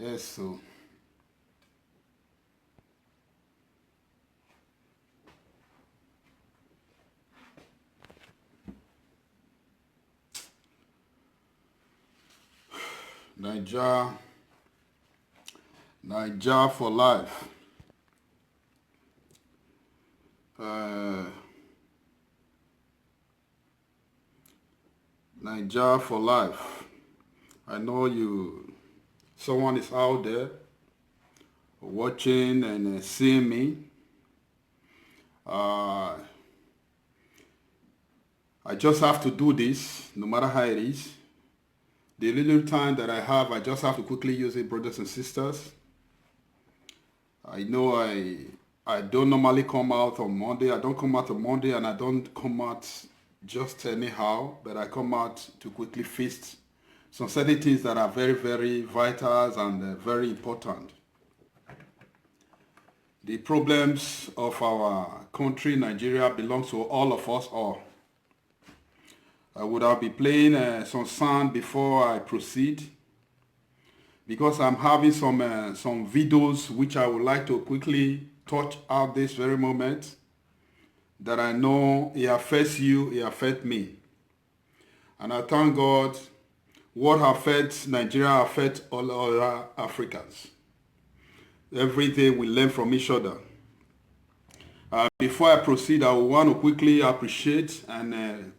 Eso. Niger, Niger for life. Uh, Niger for life. I know someone is out there watching and seeing me. Uh, I just have to do this, no matter how it is. The little time that I have, I just have to quickly use it, brothers and sisters. I know I don't normally come out on Monday. I don't come out on Monday, and I don't come out just anyhow, but I come out to quickly feast some certain things that are very, very vital and very important. The problems of our country, Nigeria, belongs to all of us all. I would have been playing some sound before I proceed, because I'm having some videos which I would like to quickly touch out this very moment, that I know it affects you, it affects me. And I thank God what affects Nigeria affects all other Africans. Every day we learn from each other. Before I proceed, I want to quickly appreciate and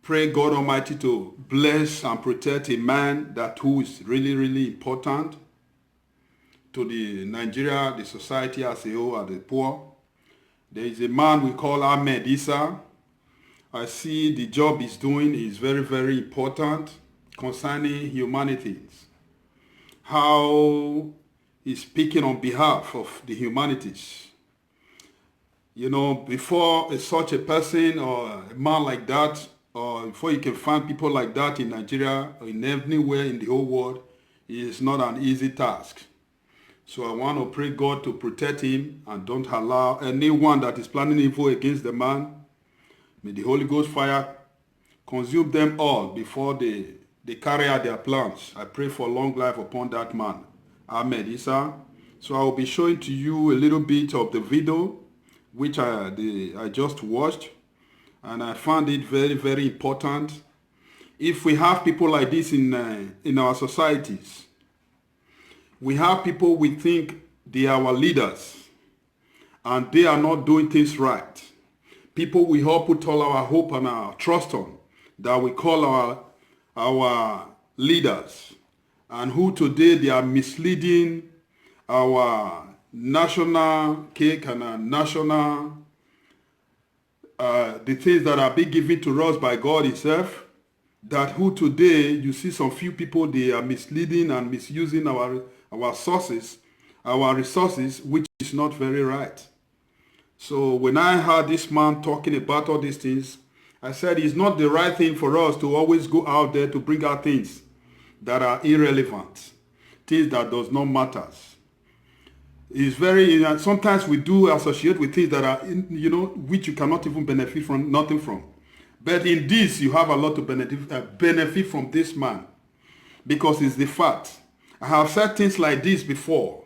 pray God Almighty to bless and protect a man who is really, really important to the Nigeria, the society as a whole, and the poor. There is a man we call Ahmed Issa. I see the job he's doing is very, very important concerning humanities. How he's speaking on behalf of the humanities. You know, before such a person or a man like that, or before you can find people like that in Nigeria or in anywhere in the whole world, it is not an easy task. So I want to pray God to protect him and don't allow anyone that is planning evil against the man. May the Holy Ghost fire consume them all before they carry out their plans. I pray for long life upon that man, Ahmed Issa. So I will be showing to you a little bit of the video which I just watched. And I found it very, very important. If we have people like this in our societies, we have people we think they are our leaders, and they are not doing things right. People we all put all our hope and our trust on, that we call our leaders, and who today they are misleading our national cake and our national the things that are being given to us by God himself, that who today you see some few people, they are misleading and misusing our sources, our resources, which is not very right. So when I heard this man talking about all these things, I said it's not the right thing for us to always go out there to bring out things that are irrelevant, things that does not matter. It's very, sometimes we do associate with things that are, which you cannot even benefit from, nothing from. But in this, you have a lot to benefit from this man, because it's the fact. I have said things like this before,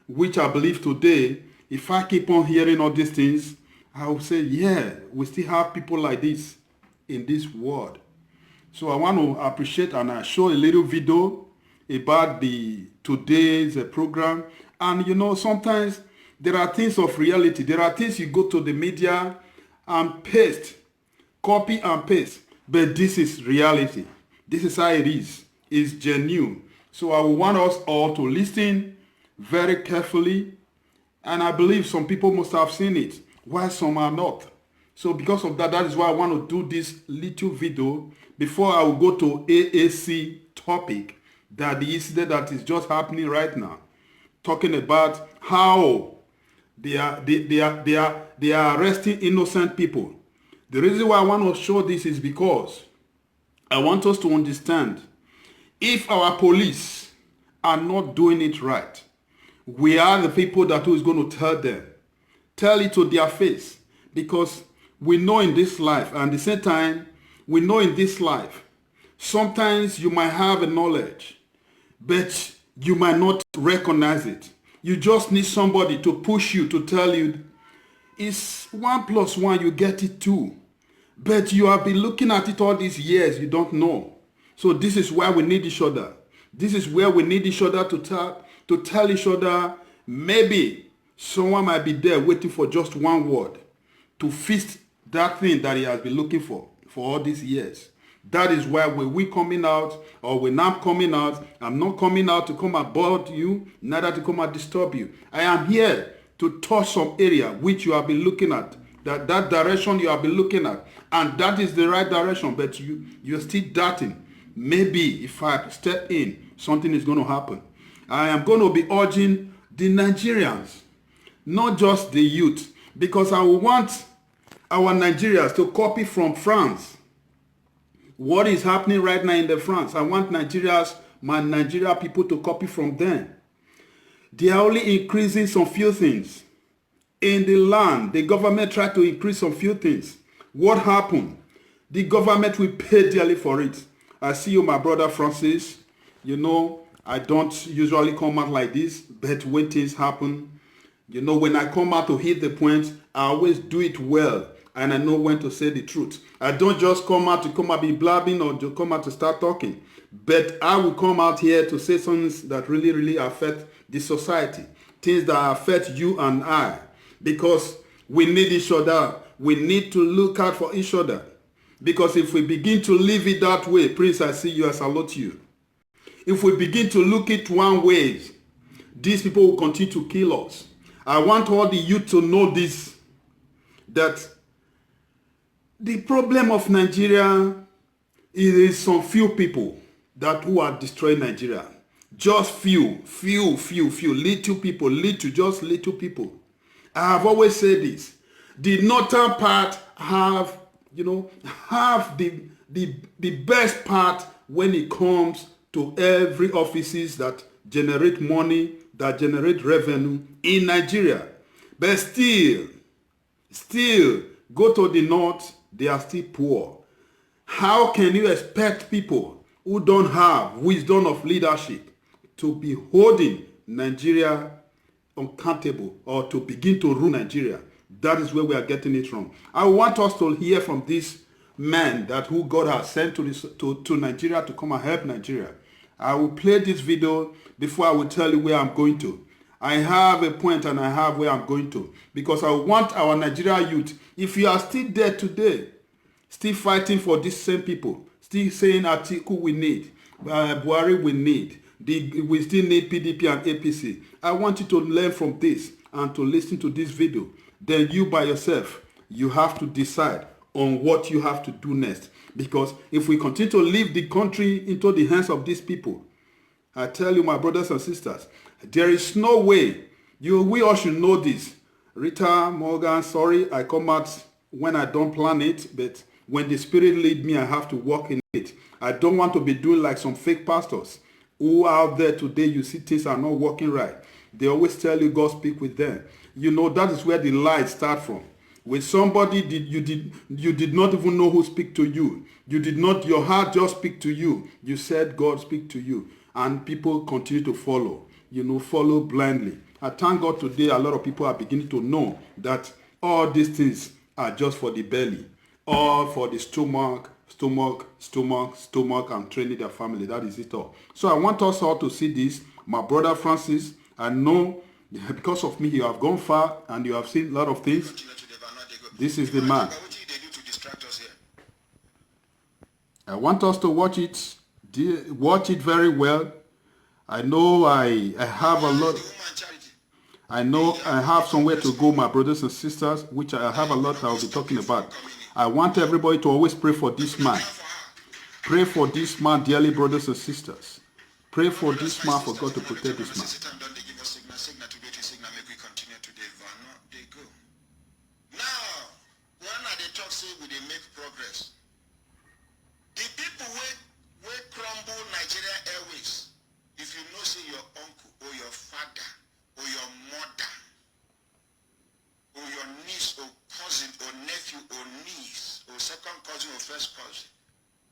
which I believe today, if I keep on hearing all these things, I will say, yeah, we still have people like this in this world. So I want to appreciate, and I show a little video about today's program. And sometimes there are things of reality. There are things you go to the media and paste, copy and paste. But this is reality. This is how it is. It's genuine. So I want us all to listen very carefully. And I believe some people must have seen it, while some are not. So because of that, that is why I want to do this little video before I will go to AAC topic, that the incident that is just happening right now, talking about how they are arresting innocent people. The reason why I want to show this is because I want us to understand, if our police are not doing it right, we are the people who is going to tell it to their face, because we know in this life, and at the same time, we know in this life, sometimes you might have a knowledge, but You might not recognize it. You just need somebody to push you, to tell you, it's 1 + 1, you get it too. But you have been looking at it all these years, you don't know. So this is why we need each other. This is where we need each other to tell each other, maybe someone might be there waiting for just one word to fix that thing that he has been looking for all these years. That is why when we coming out, or when I'm coming out, I'm not coming out to come and bother you, neither to come and disturb you. I am here to touch some area which you have been looking at, that direction you have been looking at, and that is the right direction, but you're still doubting. Maybe if I step in, something is going to happen. I am going to be urging the Nigerians, not just the youth, because I want our Nigerians to copy from France. What is happening right now in the France? I want my Nigeria people to copy from them. They are only increasing some few things. In the land, the government tried to increase some few things. What happened? The government will pay dearly for it. I see you, my brother Francis. You know, I don't usually come out like this, but when things happen, you know, when I come out to hit the point, I always do it well, and I know when to say the truth. I don't just come out to be blabbing or to come out to start talking, but I will come out here to say things that really, really affect the society, things that affect you and I, because we need each other. We need to look out for each other, because if we begin to live it that way, Prince, I see you, I salute you. If we begin to look it one way, these people will continue to kill us. I want all the youth to know this, that the problem of Nigeria is some few people who are destroying Nigeria. Just few, little people, just little people. I have always said this. The northern part have the best part when it comes to every offices that generate money, that generate revenue in Nigeria. But still, go to the north, they are still poor. How can you expect people who don't have wisdom of leadership to be holding Nigeria accountable or to begin to rule Nigeria? That is where we are getting it from. I want us to hear from this man who God has sent to Nigeria to come and help Nigeria. I will play this video before I will tell you where I'm going to. I have a point and I have where I'm going to, because I want our Nigeria youth, if you are still there today, still fighting for these same people, still saying Atiku we need, Buhari we need, we still need PDP and APC. I want you to learn from this and to listen to this video. Then you by yourself, you have to decide on what you have to do next. Because if we continue to leave the country into the hands of these people, I tell you, my brothers and sisters, there is no way. We all should know this. Rita Morgan, sorry, I come out when I don't plan it, but when the Spirit lead me, I have to walk in it. I don't want to be doing like some fake pastors who are out there today, you see things are not working right. They always tell you God speak with them. You know, that is where the lies start from. With somebody you did not even know who speak to you. Your heart just speak to you. You said God speak to you. And people continue to follow. Follow blindly. I thank God today a lot of people are beginning to know that all these things are just for the belly. All for the stomach, and training their family. That is it all. So I want us all to see this. My brother Francis, I know because of me you have gone far and you have seen a lot of things. This is the man. I want us to watch it. Watch it very well. I know I have a lot. I know I have somewhere to go, my brothers and sisters, which I have a lot I'll be talking about. I want everybody to always pray for this man. Pray for this man, dearly brothers and sisters. Pray for this man, for God to protect this man.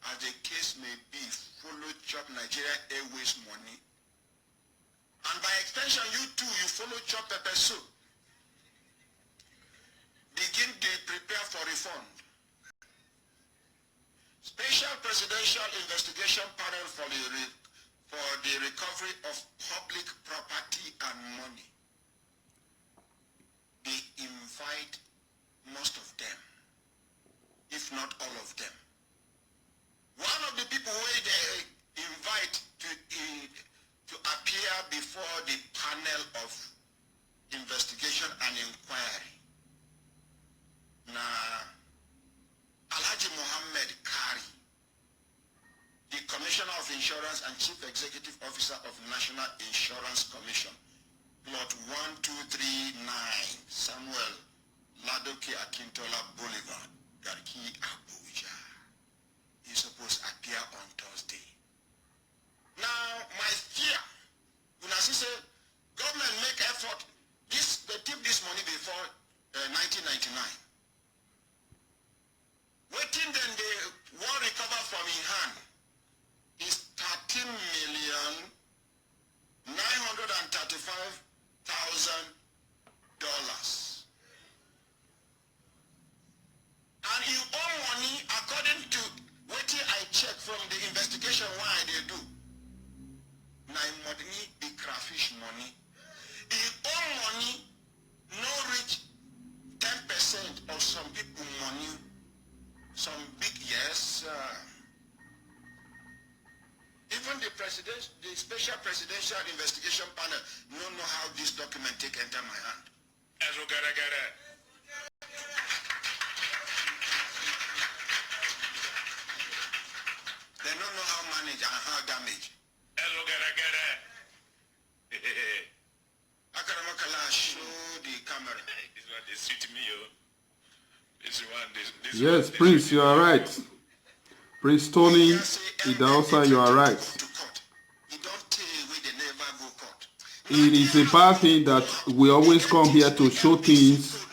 As the case may be, follow Chop Nigeria Airways money. And by extension, you too, you follow chop pepper soup. Begin to prepare for reform. Special Presidential Investigation Panel for the recovery of public property and money. They invite most of them, if not all of them. One of the people who they invite to appear before the panel of investigation and inquiry. Now, Alhaji Mohammed Kari, the Commissioner of Insurance and Chief Executive Officer of National Insurance Commission, Plot 1239, Samuel Ladoke Akintola Boulevard, Garki, Abuja. He's supposed to appear on Thursday. Now, my fear, when I say government make effort, they tip this money before 1999. Waiting then they will recover from in hand is $13,935,000. And you owe money according to what I check from the investigation why they do. Now money be crayfish money. You owe money no reach 10% of some people money. Some big yes. Even the special presidential investigation panel don't know how this document take enter my hand. They don't know how manage and how damage. Akaramakala, show the camera. This one they suit me, yo. Yes, Prince, you are right. Prince Tony Idahosa, you are right. It is a bad thing that we always come here to show things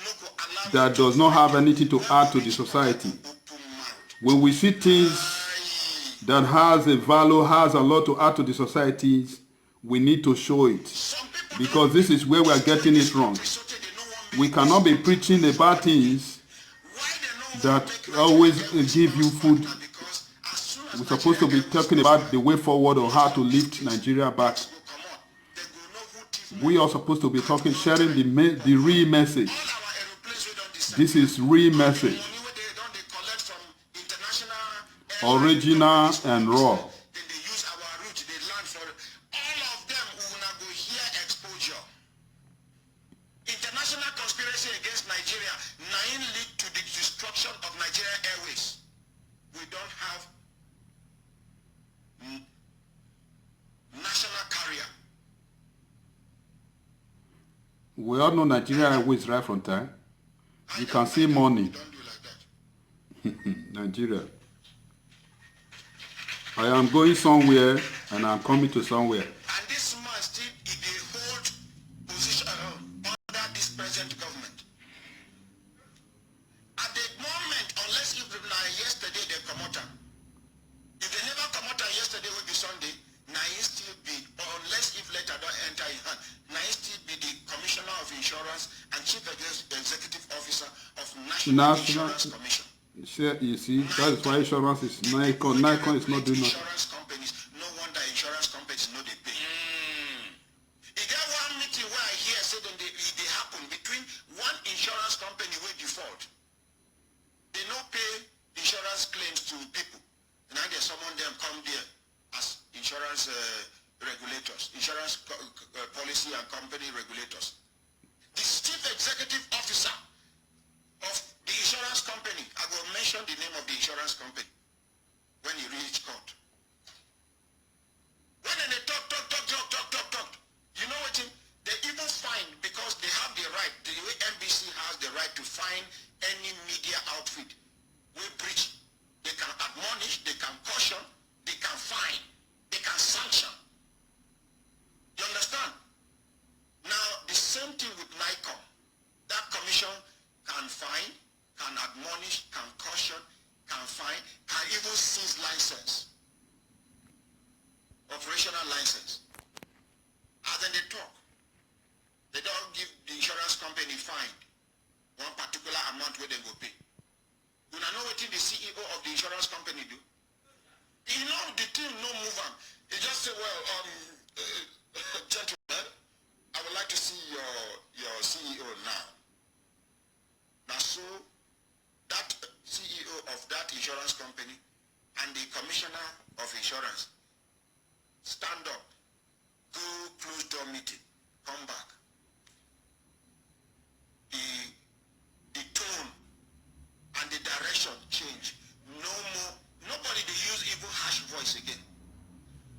that does not have anything to add to the society. When we see things that has a value, has a lot to add to the societies, we need to show it. Because this is where we are getting it wrong. We cannot be preaching about things that always give you food. We're supposed to be talking about the way forward or how to lift Nigeria back. We are supposed to be talking, sharing the real message. This is real message. Original and raw. International conspiracy against Nigeria, 9 lead to the destruction of Nigeria Airways. We don't have national carrier. We all know Nigeria Airways right from time. You can see money. Don't do like that. Nigeria. I am going somewhere and I'm coming to somewhere. And this man still in the hold position under this present government. At the moment, unless if yesterday they come out, if they never come out yesterday will be Sunday, now he still be, unless if later don't enter in hand, now he still be the Commissioner of Insurance and Chief Executive Officer of National Insurance Commission. You see, that is why insurance is Nikon. Nikon is not doing nothing. Insurance companies, no wonder insurance companies know they pay. Is there one meeting where I hear say that they happen between one insurance company with default? They no pay insurance claims to people. And now they summon them come there as insurance regulators, insurance policy and company regulators. The chief executive officer of the insurance company, I will mention the name of the insurance company when he reach court. When they talk, you know what? They even fine because they have the right, the way NBC has the right to fine any media outfit. We breach, they can admonish, they can caution, they can fine, they can sanction. You understand? Now, the same thing with NICOM. That commission can fine, can admonish, can caution, can fine, can even seize license, operational license. As in they talk, they don't give the insurance company fine one particular amount where they go pay. You know what the CEO of the insurance company do? You know the team no move on. He just say, well, gentlemen, I would like to see your CEO now. Now so that CEO of that insurance company and the commissioner of insurance stand up, go close door meeting, come back. The tone and the direction change. No more, nobody they use even harsh voice again.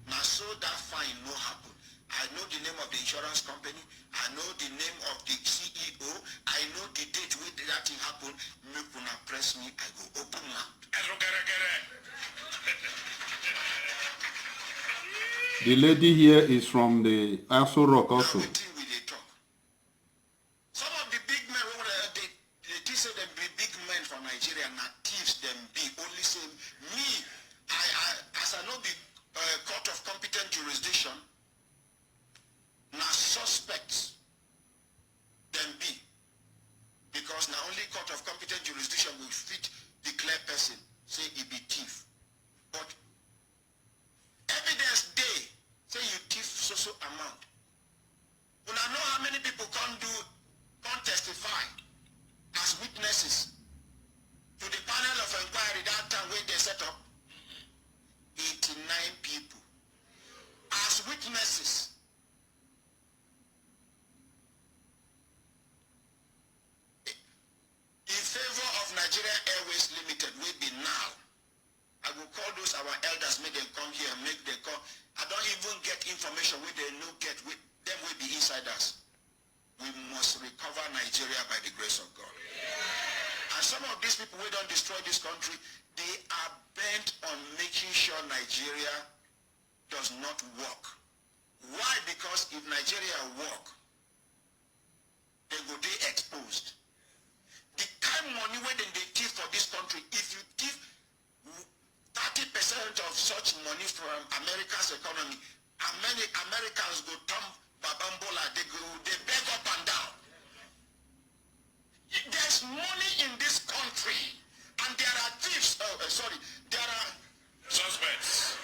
Now so that fine no happen. I know the name of the insurance company, I know the name of the CEO, I know the date when that thing happened. Make una press me, I go open mouth. The lady here is from the Aso Rock also. Now, some of the big men, they say them be big men from Nigeria, not thieves them be. Only say me, as I know the court of competent jurisdiction, now suspects them be. Because now only court of competent jurisdiction will fit declare person, say he be thief. But evidence day, say you thief so amount. You know how many people can't testify as witnesses to the panel of inquiry that time when they set up? 89 people as witnesses. In favor of Nigeria Airways Limited, we be now. I will call those our elders, make them come here, make them come. I don't even get information where they no get with them will be insiders. We must recover Nigeria by the grace of God. And some of these people who don't destroy this country, they are bent on making sure Nigeria does not work. Why? Because if Nigeria work, they will be exposed. The kind of money when they thief for this country, if you thief 30% of such money from America's economy, Americans go turn Babambola, they beg up and down. There's money in this country, and there are thieves, there are Suspects.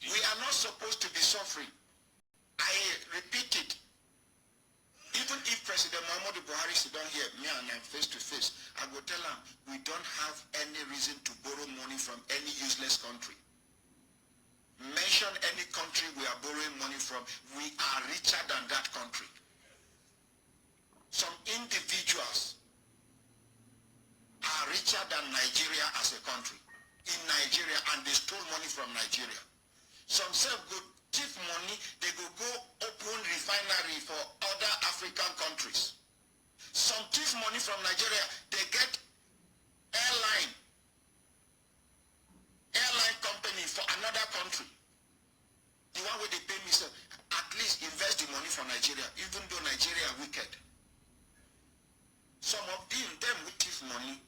We are not supposed to be suffering. I repeat it. Even if President Muhammadu Buhari sit down here, me and him face to face, I will tell him we don't have any reason to borrow money from any useless country. Mention any country we are borrowing money from, we are richer than that country. Some individuals are richer than Nigeria as a country. In Nigeria, and they stole money from Nigeria. Some say go thief money, they go open refinery for other African countries. Some thief money from Nigeria, they get airline company for another country. The one where they pay me, say, at least invest the money for Nigeria, even though Nigeria are wicked. Some of them we thief money,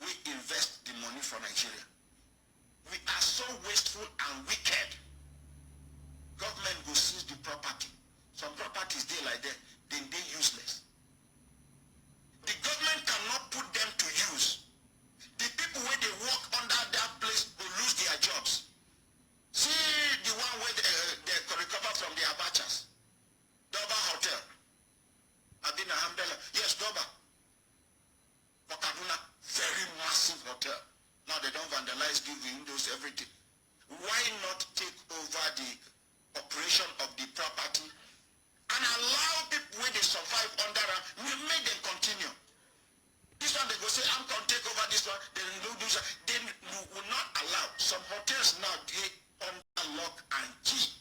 we invest the money for Nigeria. We are so wasteful and wicked. Government will seize the property. Some properties they like that, then they useless. The government cannot put them to use. The people where they work under that place will lose their jobs. See the one where they recover from the Abachas. Doba Hotel. Abina Hamdala. Yes, Doba. For Kaduna, very massive hotel. Now they don't vandalize the windows, everything. Why not take over the operation of the property and allow people when they survive under them, we make them continue. This one they go say, I'm going to take over this one, then do this. Then we will not allow. Some hotels now, they under lock and key.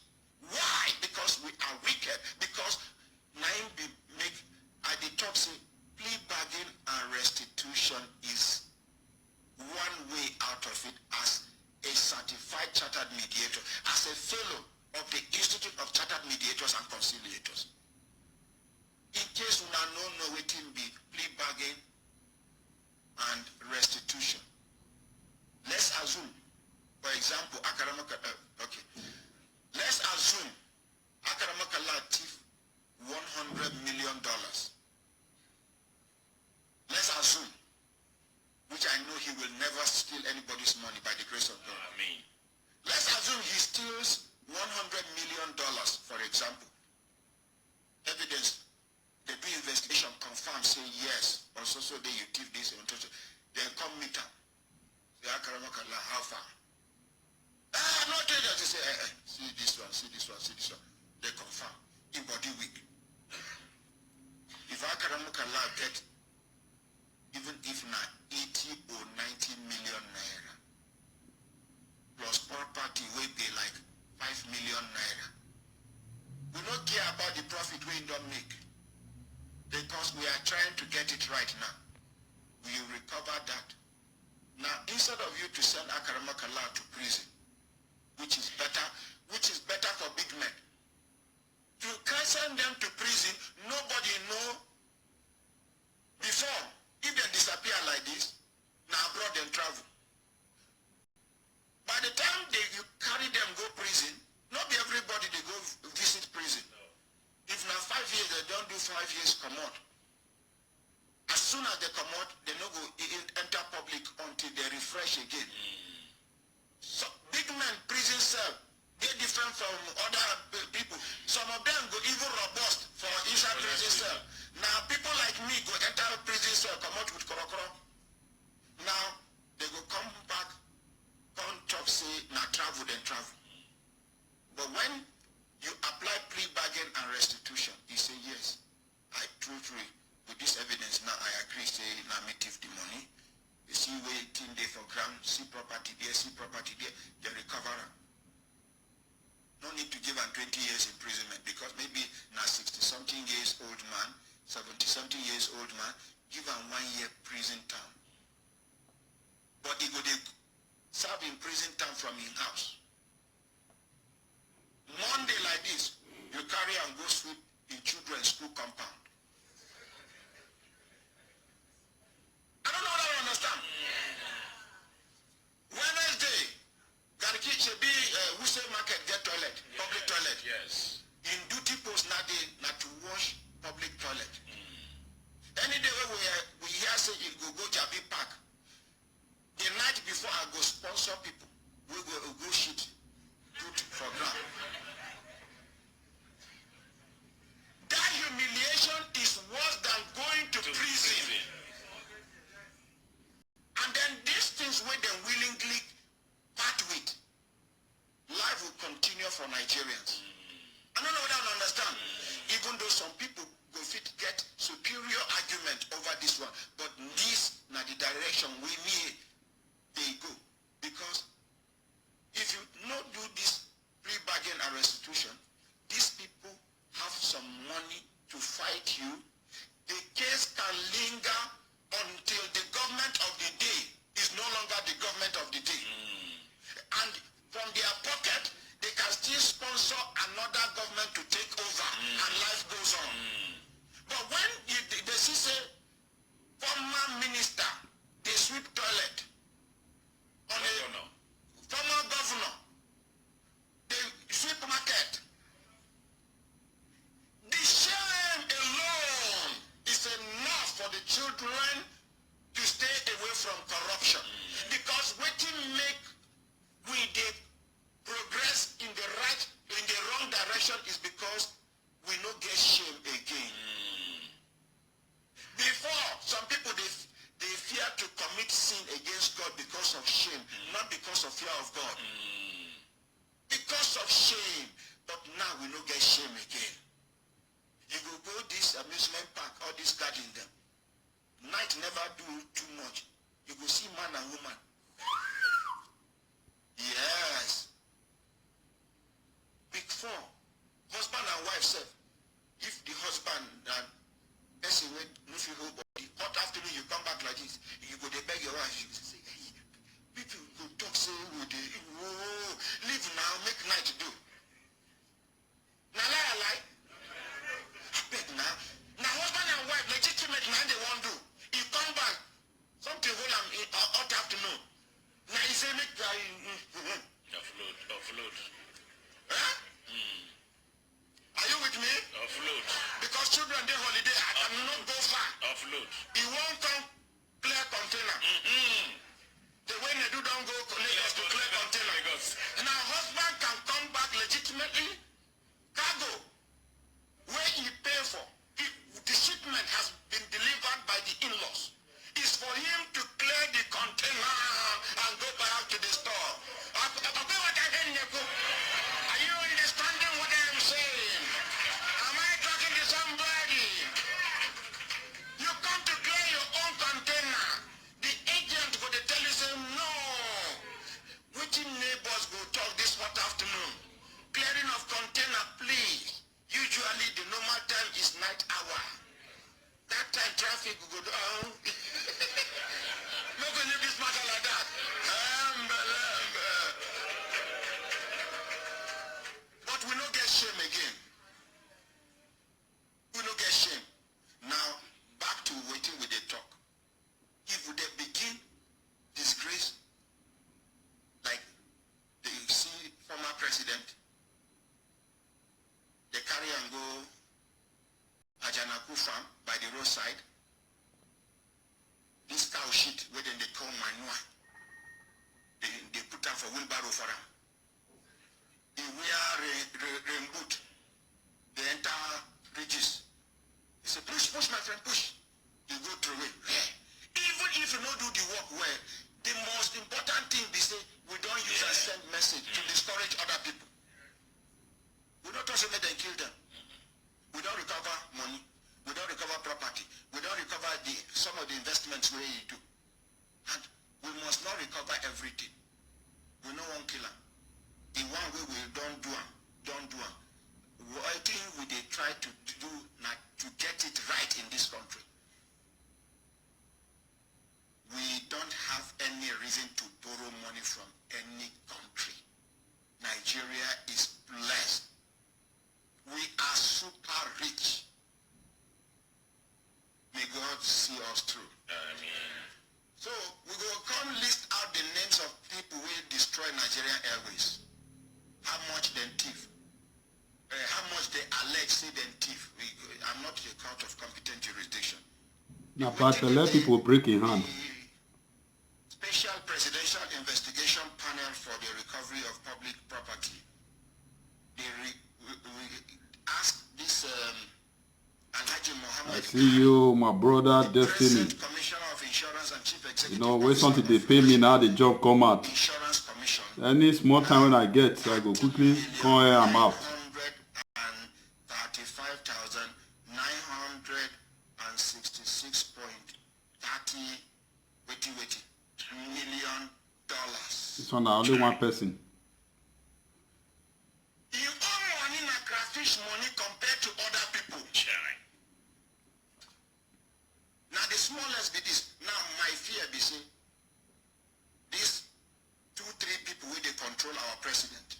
Why? Because we are wicked. Because Naim make, I the talk say, plea bargain and restitution is one way out of it as a certified chartered mediator, as a fellow of the Institute of Chartered Mediators and Conciliators. In case we don't know what it be, plea bargain and restitution. Let's assume, for example, he will never steal anybody's money by the grace of God. Amen. Let's assume he steals $100 million, for example. Evidence, they do investigation, confirm, say yes, also so they you give this, then come meet him. Say, how far? Not traders. They say, see this one, see this one, see this one. They confirm. In body week. If Akaramukala get, even if not 80 or 90 million naira, plus property will be like 5 million naira. We don't care about the profit we don't make, because we are trying to get it right now. We will recover that. Now, instead of you to send Akaramakala to prison, which is better for big men, to send them to prison, nobody know before. If they disappear like this, now abroad them travel. By the time you carry them go prison, not be everybody they go visit prison. No. If now 5 years, they don't do 5 years come out. As soon as they come out, they no go enter public until they refresh again. So big men prison cell, they different from other people. Some of them go even robust for inside prison cell. Now people like me go enter prison cell, come out with korokoro. Now they go come back, come talk say now travel then travel. But when you apply plea bargain and restitution, you say yes, I truthfully with this evidence now I agree say now me thief the money. You see waiting there for ground, see property there, they recover them. No need to give them 20 years imprisonment, because maybe now 60-something years old man, 70-something years old man, give them 1 year prison term. But he go they serve in prison term from his house. Monday like this, you carry and go sweep in children's school compound. I don't know what I understand. Wednesday, Gariki should be Wuse Market get toilet, public toilet. Yes. In duty post now they not to wash public toilet. Any day we hear say you go Jabi Park. The night before I go sponsor people, we go shit, put for ground. That humiliation is worse than going to prison. And then these things where they willingly part with, life will continue for Nigerians. I don't know what I don't understand. Even though some people go fit get superior argument over this one, but this na the direction we need they go. Because if you not do this plea bargain and restitution, these people have some money to fight you. The case can linger until the government of the day is no longer the government of the day. And from their pocket, they can still sponsor another government to take over, and life goes on. But when they see say, former minister, they sweep toilet, on a former governor, they sweep market. The shame alone is enough for the children to stay away from corruption. Because waiting make we did progress in the wrong direction is because we no get shame again. Before, some people they fear to commit sin against God because of shame, not because of fear of God. Because of shame. But now we no get shame again. You will go this amusement park, all this garden them. Night never do too much. You will see man and woman. Yes. Big four. Husband and wife said, if the husband and person went no feel whole body, hot afternoon you come back like this, you go they beg your wife, you say, hey, people go talk say leave now, make night do. Now lie. I beg now. Now husband and wife legitimate now they won't do. You come back, something hold them hot afternoon. Now you say make offload. Huh? Are you with me? Offload. Because children they holiday, I cannot go far. Offload. He won't come clear container. No going to be smarter like that. But we no get shame again. We no get shame. Now, back to waiting with the talk. If they begin disgrace, like they see former president, they carry and go Ajanaku farm by the roadside. This cow shit, where then they call manure, they put down for wheelbarrow for them. They wear rain boot. They enter bridges. He say, push, my friend, push. You go through it. Even if you don't do the work well, the most important thing be say, we don't use and send message to discourage other people. We don't also make them kill them. We don't recover money. We don't recover property. We don't recover some of the investments where you do. And we must not recover everything. We no one kill them. In one way we don't do them. What thing we they try to do not to get it right in this country. We don't have any reason to borrow money from any country. Nigeria is blessed. We are super rich. May God see us through. Amen. So we will come list out the names of people who destroy Nigerian Airways. How much then thief? How much they allege say then thief? I'm not a court of competent jurisdiction. Now, but let people break in hand. Special Presidential Investigation Panel for the Recovery of Public Property. They ask this Alhaji Mohammed. I see you, my brother, Destiny. Commissioner of Insurance and Chief Executive. You know, wait until they pay me now, the job come out. Insurance Commission. Any small time when I get, so I go quickly come here, I'm out. 135,966.30 million dollars. This one, only one person. You owe money na crayfish money compared to other people. Now the smallest be this. Now my fear be say, these 2-3 people will they control our president.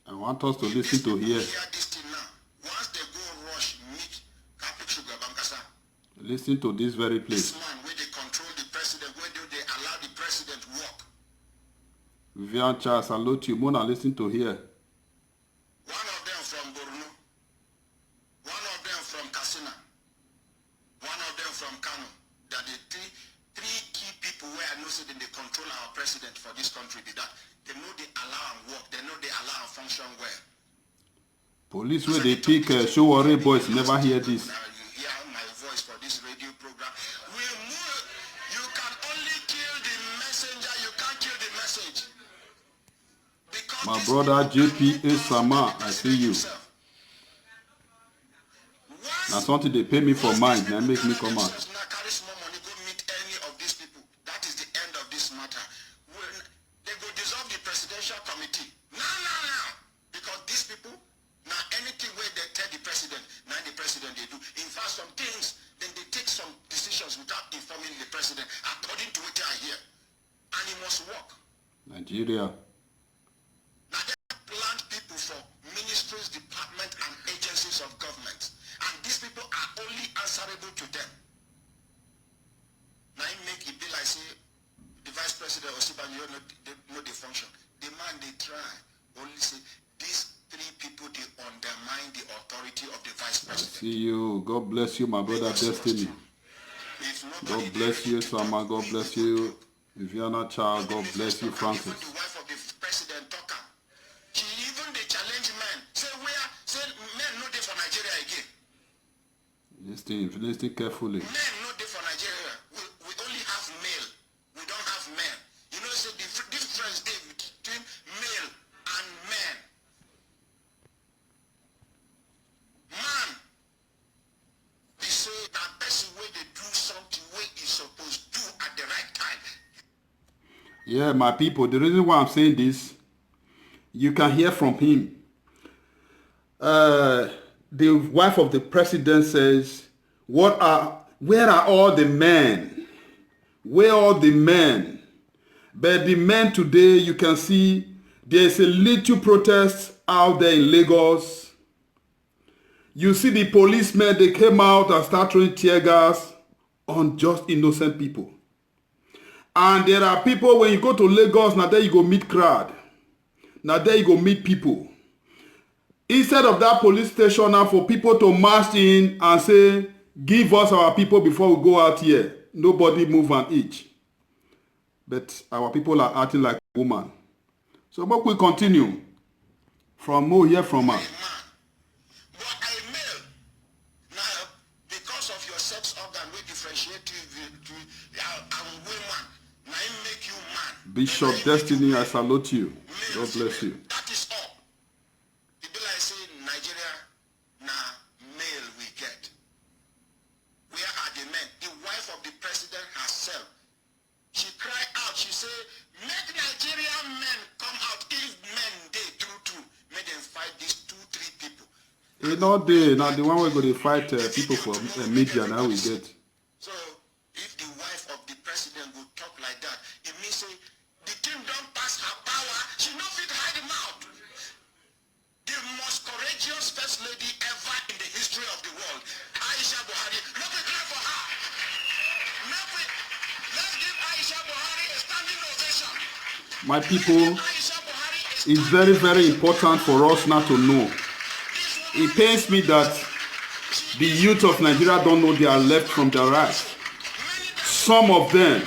I want us to listen to here. This thing now. Once they go rush meet Capic Sugar Bankasa. Listen to this very place. This man where they control the president, where do they allow the president work? Vivian Charles, salute you. Mona, listen to here. One of them from Borno. One of them from Katsina. One of them from Kano. That the three key people where I know say they control our president for this country be that. They know they allow and work. They know they allow and function well. Police where they pick Showore boys never hear this. Now you hear my voice for this radio program. We move. You can only kill the messenger. You can't kill the message. Because My brother JP Esama, I see you. Now something they pay me for mine, they make me come out. Now carry small money, go meet any of these people. That is the end of this matter. When they go dissolve the presidential committee. Now. Because these people, now anything where they tell the president, now the president they do. In fact, some things, then they take some decisions without informing the president, according to what I hear. And it must work. Nigeria. Now they plant people for ministries, departments, and agencies of government. And these people are only answerable to them. Now it make it be like say the vice president or Sibanyo know the function. The man they try only say these 3 people they undermine the authority of the vice president. See you. God bless you, my brother Destiny. God bless you, Sama. God bless you, Viviana Child. God bless you, Francis. Even the wife of the president talker, she even they challenge men. Say men no dey for Nigeria again. Listen carefully. Men no dey for Nigeria. We only have male. We don't have men. You know, say the difference dey between male and men. Man, they say that person where they do something where he's supposed to do at the right time. Yeah, my people, the reason why I'm saying this, you can hear from him. The wife of the president says, what are Where are all the men? Where are the men? But the men today, you can see there is a little protest out there in Lagos. You see the policemen, they came out and started throwing tear gas on just innocent people. And there are people, when you go to Lagos, now there you go meet crowd. Now there you go meet people. Instead of that police station now for people to march in and say, give us our people before we go out here. Nobody move an inch. But our people are acting like a woman. So but we continue. From more here from her. But a male, now, because of your sex organ, we differentiate you and woman. Now it make you man. Bishop Destiny, I salute you. God bless you. That is all. People like say Nigeria, now male we get. Where are the men? The wife of the president herself. She cried out, she said, make Nigerian men come out. If men they true, make them fight these 2-3 people. You know, now the one we're going to fight people for media now we get. So, if the wife of the president would talk like that, it means say, the king don't pass her power, she no fit hide him out. The most courageous first lady ever in the history of the world, Aisha Buhari. Let me clap for her. Let's give Aisha Buhari a standing ovation. My people, it's very, very important for us now to know. It pains me that the youth of Nigeria don't know their left from their right. Some of them,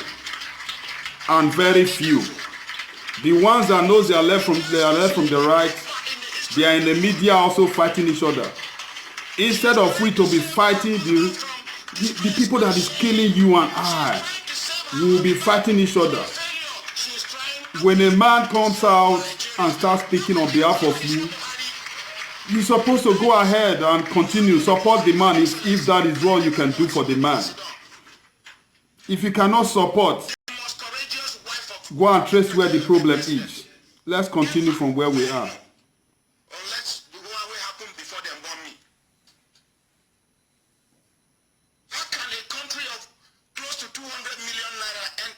and very few. The ones that knows their left from the right, they are in the media also fighting each other. Instead of we to be fighting the people that is killing you and I, we will be fighting each other. When a man comes out and starts speaking on behalf of you, you're supposed to go ahead and continue, support the man if that is what you can do for the man. If you cannot support, go and trace where the problem is. Let's continue from where we are. Unless the one will happen before them bomb me. How can a country of close to 200 million naira and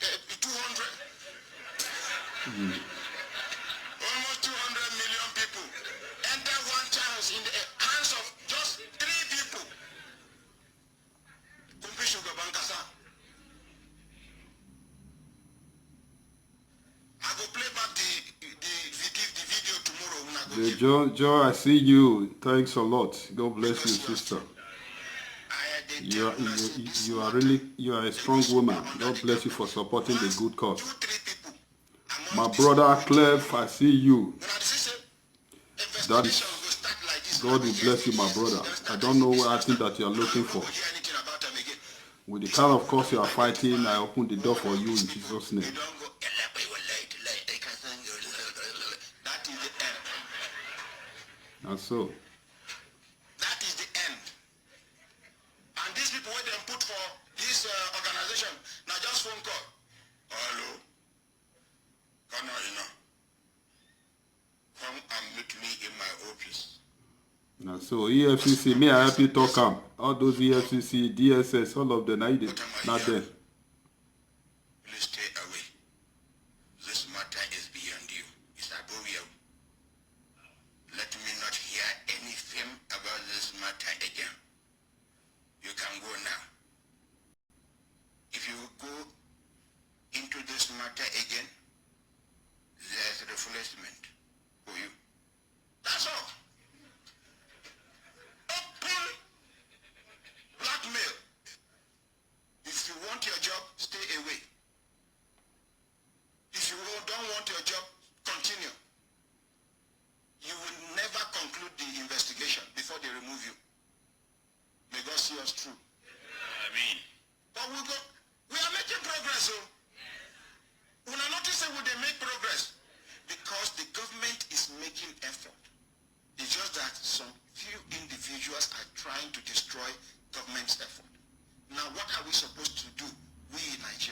almost 200 million people enter one chance in the hands of just 3 people? Kumpi Sugar Bankasa. I will play back the video tomorrow when I go. Joe, I see you. Thanks a lot. God bless you, sister. You are a strong woman. God bless you for supporting the good cause. My brother Clef, I see you. That is, God will bless you, my brother. I don't know what I think that you are looking for. With the kind of cause you are fighting, I open the door for you in Jesus' name. And so. That is the end. And these people where they put for this organization, now just phone call. Hello. Come and meet me in my office. Now so EFCC, may I help you talk am? All those EFCC, DSS, all of them, not there. Please stay away. This matter is beyond you. It's above you. Let me not hear anything about this matter again. You can go now. If you go into this matter again, there's replacement for you. That's all. Open blackmail. If you want your job, stay away. If you don't want your job, continue. You will never conclude the investigation before they remove you. May God see us through. Amen. But we are making progress. When I notice that they make progress, because the government is making effort. It's just that some few individuals are trying to destroy government's effort. Now, what are we supposed to do, we in Nigeria?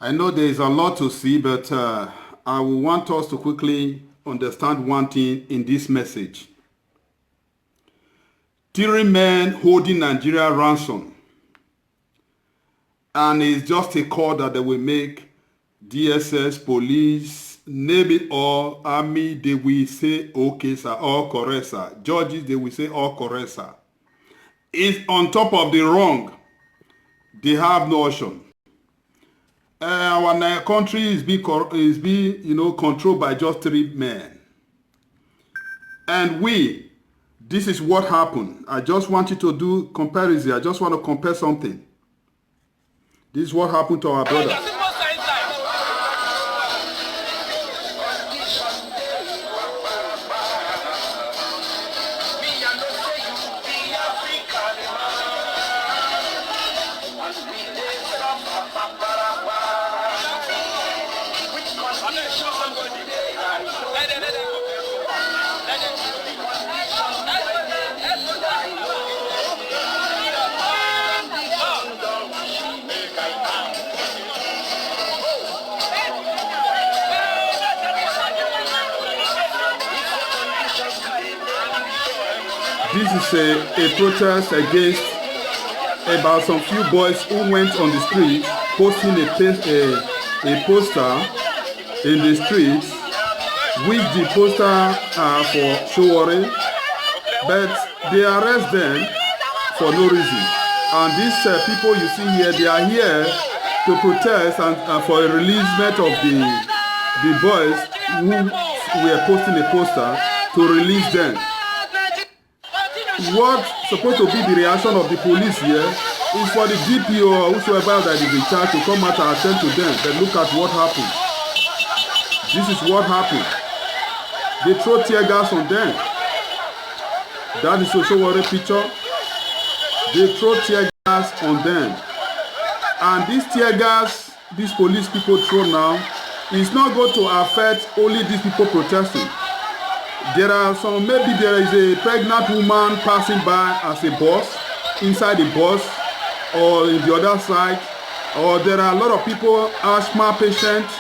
I know there is a lot to see, but I will want us to quickly understand one thing in this message. 3 men holding Nigeria ransom. And it's just a call that they will make. DSS, police, name it all, army, they will say, okay, sir, all correct, sir. Judges, they will say, all correct, sir. It's on top of the wrong. They have no option. Our country is being controlled by just 3 men. And this is what happened. I just want you to do comparison. I just want to compare something. This is what happened to our brother. This is a protest against about some few boys who went on the street posting a poster in the streets, which the poster are for Sowore, but they arrest them for no reason. And these people you see here, they are here to protest and for a releasement of the boys who were posting a poster to release them. What's supposed to be the reaction of the police here is for the DPO or whosoever that is in charge to come out and attend to them. Then look at what happened. This is what happened. They throw tear gas on them. That is also what a picture. They throw tear gas on them. And this tear gas, these police people throw now, is not going to affect only these people protesting. There are some, maybe there is a pregnant woman passing by as a bus, inside the bus, or in the other side, or there are a lot of people, asthma patients,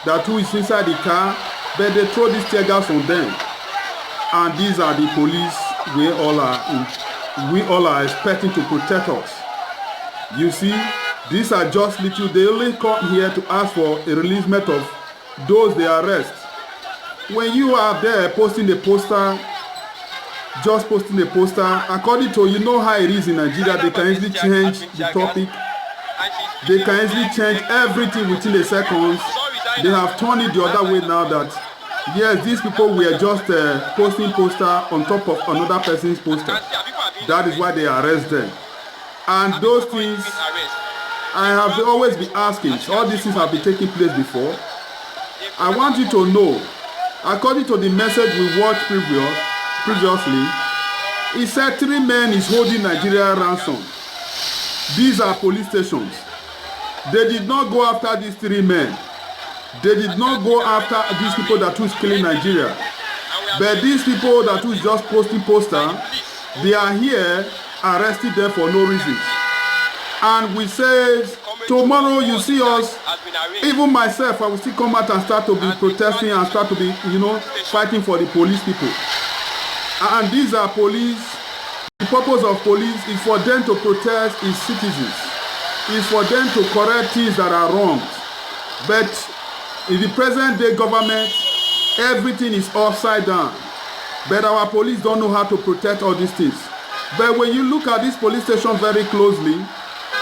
that who is inside the car, but they throw this tear gas on them. And these are the police we all are expecting to protect us. You see, these are just little, they only come here to ask for a releasement of those they arrest. When you are there posting a poster, just posting a poster, according to, you know how it is in Nigeria, they can easily change the topic. They can easily change everything within a second. They have turned it the other way now that, yes, these people were just posting poster on top of another person's poster. That is why they arrest them. And those things, I have always been asking, all these things have been taking place before. I want you to know, according to the message we watched previously, he said 3 men is holding Nigeria ransom. These are police stations. They did not go after these 3 men. They did not go after these people that was killing Nigeria. But these people that was just posting poster, they are here arrested them for no reason. And we say, tomorrow you see us, even myself, I will still come out and start to be protesting and start to be, fighting for the police people. And these are police. The purpose of police is for them to protect its citizens. It's for them to correct things that are wrong. But in the present day government, everything is upside down. But our police don't know how to protect all these things. But when you look at this police station very closely,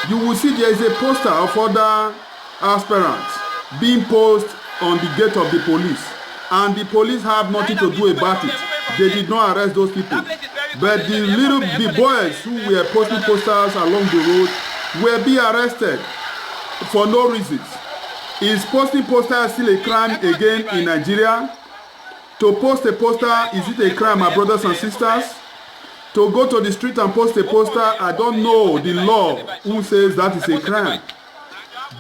you will see there is a poster of other aspirants being posted on the gate of the police. And the police have nothing to do about it. They did not arrest those people. But the boys who were posting posters along the road were being arrested for no reasons. Is posting posters still a crime again in Nigeria? To post a poster, is it a crime, my brothers and sisters? To go to the street and post a poster, I don't know the law who says that is a crime.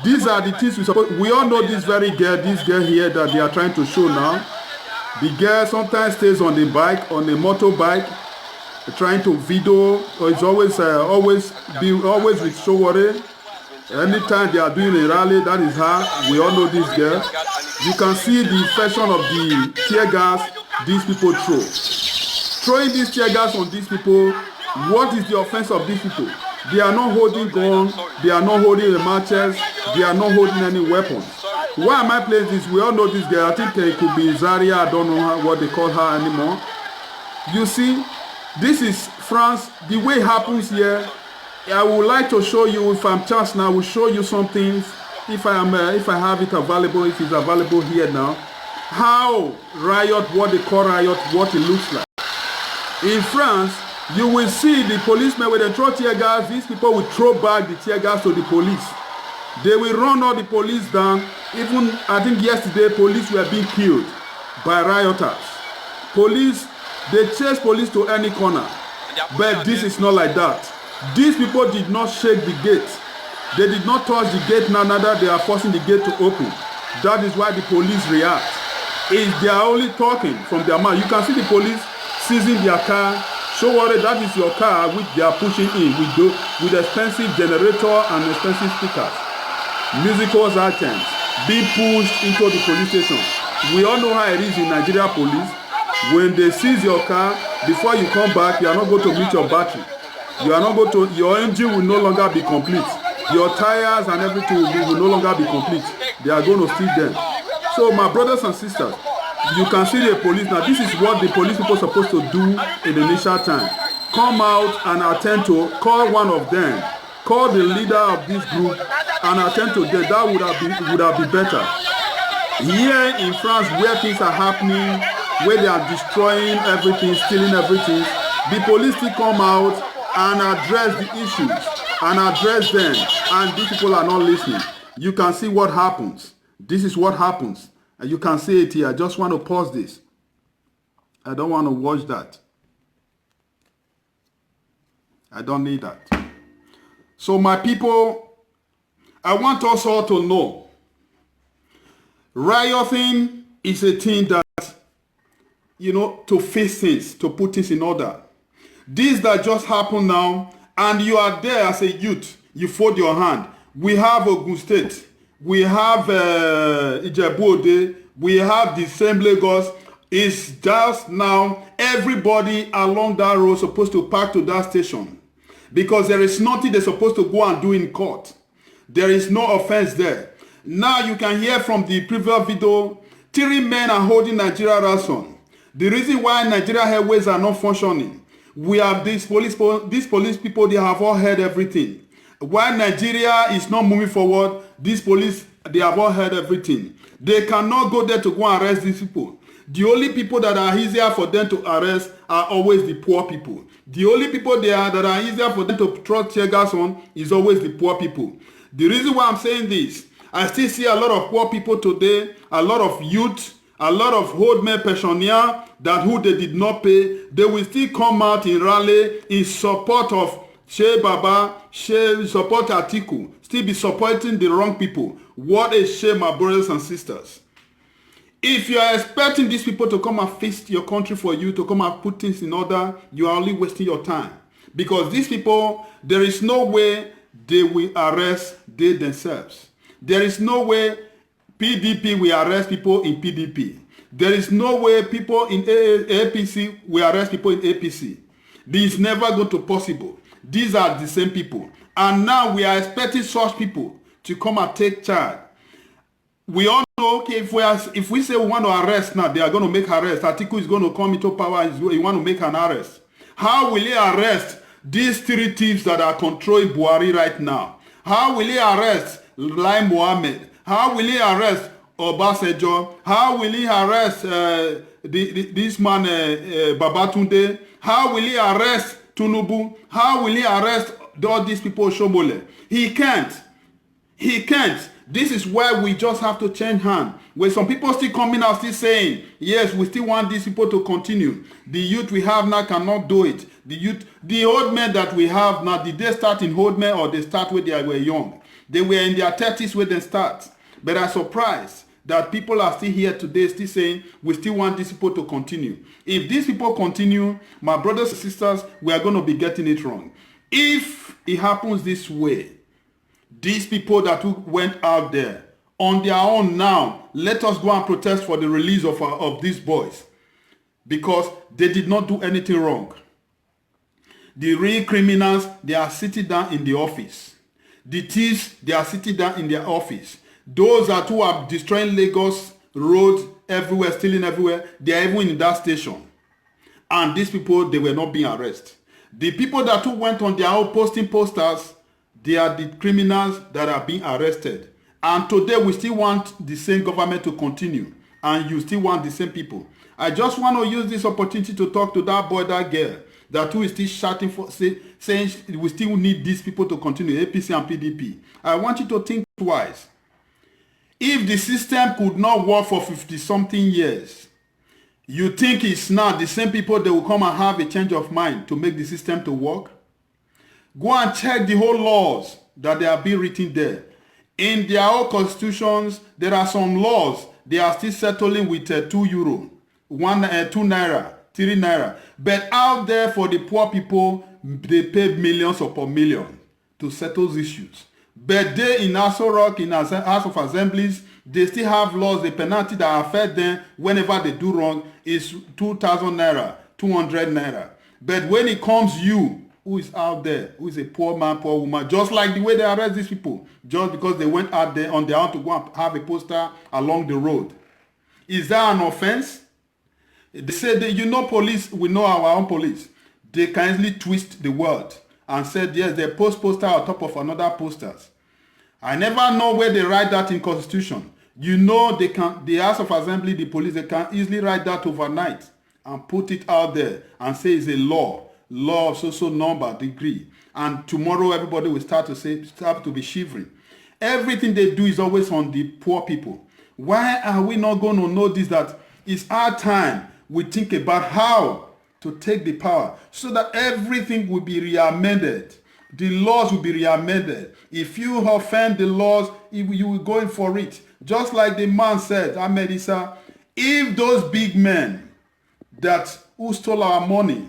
These are the things we all know. This girl here that they are trying to show now. The girl sometimes stays on the bike, on a motorbike, trying to video, or it's always with Sowore. Anytime they are doing a rally, that is her. We all know this girl. You can see the fashion of the tear gas these people throw. Throwing this tear gas on these people, what is the offense of these people? They are not holding guns, they are not holding the matches, they are not holding any weapons. Why am I playing this? We all know this girl. I think it could be Zaria. I don't know what they call her anymore. You see, this is France. The way it happens here, I would like to show you, if I'm chance now, I will show you something. If I have it available, if it's available here now, how riot, what they call riot, what it looks like. In France, you will see the policemen when they throw tear gas, these people will throw back the tear gas to the police. They will run all the police down. Even, I think yesterday, police were being killed by rioters. Police, they chase police to any corner. But this is not like that. These people did not shake the gate. They did not touch the gate now, neither they are forcing the gate to open. That is why the police react. They are only talking from their mouth. You can see the police seizing their car. Show what that is your car which they are pushing in with expensive generator and expensive speakers. Musical items being pushed into the police station. We all know how it is in Nigeria police. When they seize your car, before you come back, you are not going to meet your battery. You are not going to, your engine will no longer be complete. Your tires and everything will no longer be complete. They are going to steal them. So my brothers and sisters, you can see the police now. This is what the police people are supposed to do in the initial time. Come out and attend to, call one of them, call the leader of this group and attend to them. That would have been better. Here in France, where things are happening, where they are destroying everything, stealing everything, the police still come out and address the issues and address them, and these people are not listening. You can see what happens. This is what happens. And you can see it here. I just want to pause this. I don't want to watch that. I don't need that. So my people, I want us all to know, rioting is a thing that, you know, to fix things, to put things in order. This that just happened now, and you are there as a youth, you fold your hand. We have Ogun State. We have Ijebu-Ode, we have the same Lagos. It's just now everybody along that road supposed to park to that station because there is nothing they're supposed to go and do in court. There is no offense there. Now you can hear from the previous video, 3 men are holding Nigeria ransom. The reason why Nigeria Airways are not functioning, we have these police people, they have all heard everything. Why Nigeria is not moving forward, these police, they have all heard everything. They cannot go there to go and arrest these people. The only people that are easier for them to arrest are always the poor people. The only people that are easier for them to throw tear gas on is always the poor people. The reason why I'm saying this, I still see a lot of poor people today, a lot of youth, a lot of old men pensioners that who they did not pay, they will still come out in rally in support of Shey Baba, support Atiku, still be supporting the wrong people. What a shame, my brothers and sisters. If you are expecting these people to come and fix your country for you, to come and put things in order, you are only wasting your time. Because these people, there is no way they will arrest they themselves. There is no way PDP will arrest people in PDP. There is no way people in APC will arrest people in APC. This is never going to be possible. These are the same people. And now we are expecting such people to come and take charge. We all know, okay, if we say we want to arrest now, they are going to make arrest. Atiku is going to come into power, he want to make an arrest. How will he arrest these 3 thieves that are controlling Buhari right now? How will he arrest Lai Mohammed? How will he arrest Obasanjo? How will he arrest this man Babatunde? How will he arrest Tinubu? How will he arrest all these people Shomole? He can't. He can't. This is why we just have to change hand. When some people still coming out still saying, yes, we still want these people to continue. The youth we have now cannot do it. The old men that we have now, did they start in old men or they start when they were young? They were in their 30s when they start. But I'm surprised that people are still here today still saying, we still want these people to continue. If these people continue, my brothers and sisters, we are going to be getting it wrong. If it happens this way, These people that went out there on their own now, let us go and protest for the release of these boys, because they did not do anything wrong. The real criminals, they are sitting down in the office. The thieves, they are sitting down in their office. Those who are destroying Lagos roads everywhere, stealing everywhere, they are even in that station. And these people, they were not being arrested. The people that went on their own posting posters, they are the criminals that are being arrested. And today we still want the same government to continue. And you still want the same people. I just want to use this opportunity to talk to that boy, that girl, that who is still shouting for, saying we still need these people to continue, APC and PDP. I want you to think twice. If the system could not work for 50-something years, you think it's now the same people that will come and have a change of mind to make the system to work? Go and check the whole laws that they have been written there. In their own constitutions, there are some laws they are still settling with €2, 2 naira, 3 naira. But out there for the poor people, they pay millions upon millions to settle these issues. But they in Aso Rock, in House of Assemblies, they still have laws. The penalty that affect them whenever they do wrong is 2,000 naira, 200 naira. But when it comes you, who is out there, who is a poor man, poor woman, just like the way they arrest these people, just because they went out there on their own to go and have a poster along the road. Is that an offense? They say that, you know, police, we know our own police. They can easily twist the word and said, yes, they post poster on top of another posters. I never know where they write that in Constitution. You know, they can, the House of Assembly, the police, they can easily write that overnight and put it out there and say it's a law of so number, degree. And tomorrow everybody will start to be shivering. Everything they do is always on the poor people. Why are we not going to know this, that it's our time we think about how to take the power so that everything will be re-amended. The laws will be re-amended. If you offend the laws, you will go in for it. Just like the man said, Ahmed Issa, if those big men who stole our money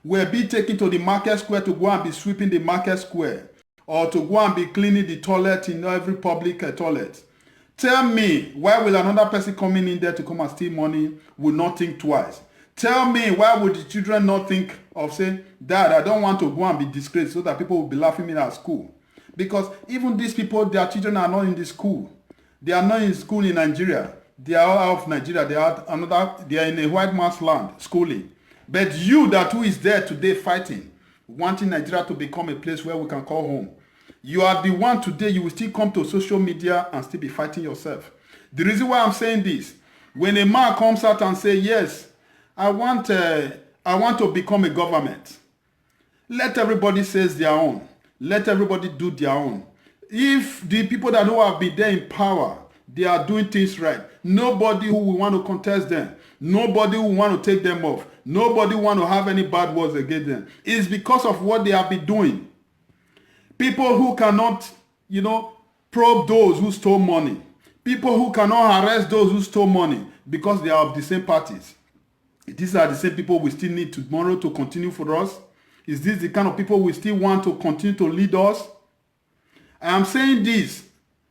were being taken to the market square to go and be sweeping the market square, or to go and be cleaning the toilet in every public toilet, tell me, why will another person coming in there to come and steal money will not think twice? Tell me, why would the children not think of saying, Dad, I don't want to go and be disgraced so that people will be laughing at me at school? Because even these people, their children are not in the school. They are not in school in Nigeria. They are out of Nigeria. They are in a white man's land, schooling. But you who is there today fighting, wanting Nigeria to become a place where we can call home, you are the one today, you will still come to social media and still be fighting yourself. The reason why I'm saying this, when a man comes out and says, yes, I want to become a government, let everybody say their own. Let everybody do their own. If the people that who have been there in power, they are doing things right, nobody who will want to contest them, nobody who will want to take them off, nobody who want to have any bad words against them. It's because of what they have been doing. People who cannot, probe those who stole money. People who cannot arrest those who stole money because they are of the same parties. These are the same people we still need tomorrow to continue for us. Is this the kind of people we still want to continue to lead us? I am saying this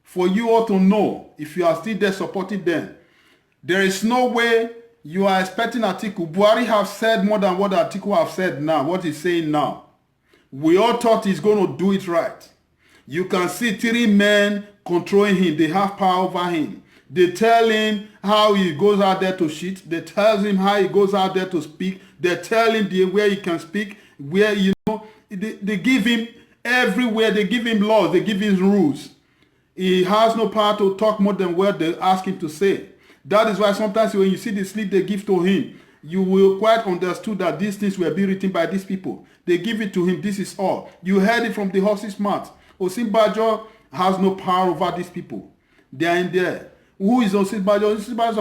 for you all to know, if you are still there supporting them. There is no way you are expecting Atiku. Buhari have said more than what Atiku have said now, what he's saying now. We all thought he's going to do it right. You can see 3 men controlling him. They have power over him. They tell him how he goes out there to shit. They tell him how he goes out there to speak. They tell him where he can speak, where, they give him everywhere. They give him laws. They give him rules. He has no power to talk more than what they ask him to say. That is why sometimes when you see the sleep they give to him, you will quite understood that these things were being written by these people. They give it to him. This is all. You heard it from the horse's mouth. Osinbajo has no power over these people. They are in there. Who is Osinbajo? Osinbajo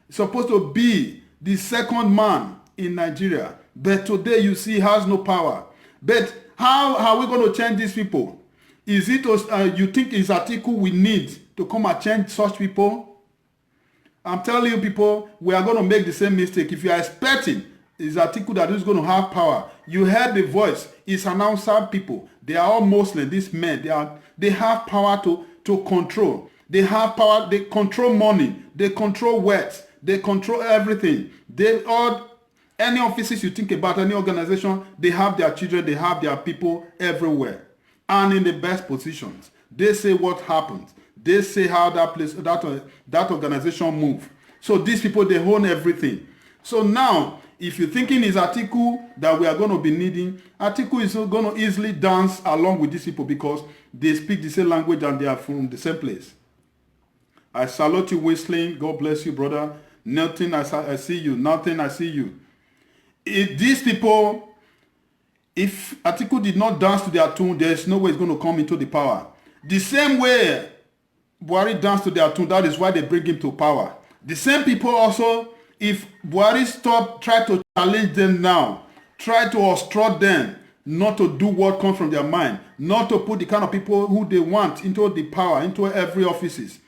is supposed to be the second man in Nigeria. But today you see he has no power. But how are we going to change these people? Is it you think it's Atiku we need to come and change such people? I'm telling you people, we are going to make the same mistake. If you are expecting It's Atiku that is going to have power. You heard the voice. It's announcer people. They are all Muslim. These men, they have power to control. They have power. They control money. They control wealth. They control everything. They all, any offices you think about, any organization, they have their children. They have their people everywhere, and in the best positions. They say what happens. They say how that place, that organization move. So these people, they own everything. So now, if you're thinking it's Atiku that we are going to be needing, Atiku is going to easily dance along with these people because they speak the same language and they are from the same place. I salute you, Whistling. God bless you, brother. Nothing, I see you. Nothing, I see you. These people, if Atiku did not dance to their tune, there's no way it's going to come into the power. The same way Buhari danced to their tune, that is why they bring him to power. The same people also, if Buhari try to challenge them now, try to obstruct them, not to do what comes from their mind, not to put the kind of people who they want into the power, into every offices.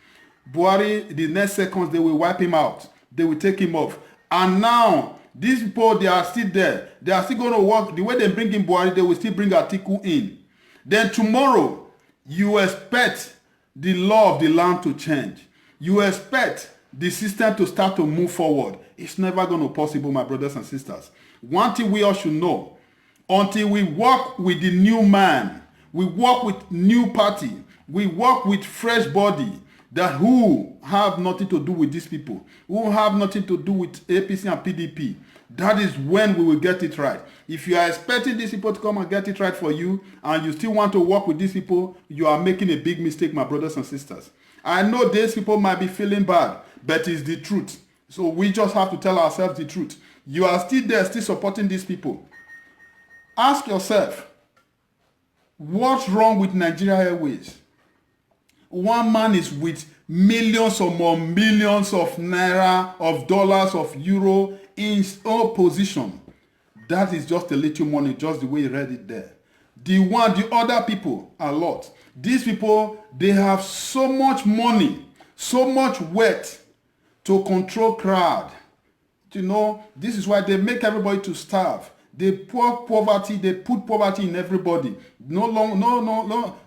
Buhari, the next seconds, they will wipe him out. They will take him off. And now, these people, they are still there. They are still going to work. The way they bring in Buhari, they will still bring Atiku in. Then tomorrow, you expect the law of the land to change. You expect the system to start to move forward. It's never going to be possible, my brothers and sisters. One thing we all should know, until we work with the new man, we work with new party, we work with fresh body, that who have nothing to do with these people, who have nothing to do with APC and PDP, that is when we will get it right. If you are expecting these people to come and get it right for you, and you still want to work with these people, you are making a big mistake, my brothers and sisters. I know these people might be feeling bad, but it's the truth. So we just have to tell ourselves the truth. You are still there, still supporting these people. Ask yourself, what's wrong with Nigeria Airways? One man is with millions or more millions of naira, of dollars, of euro in his own position. That is just a little money, just the way you read it there. The other people, a lot. These people, they have so much money, so much wealth to control crowd. You know, this is why they make everybody to starve. They put poverty in everybody. No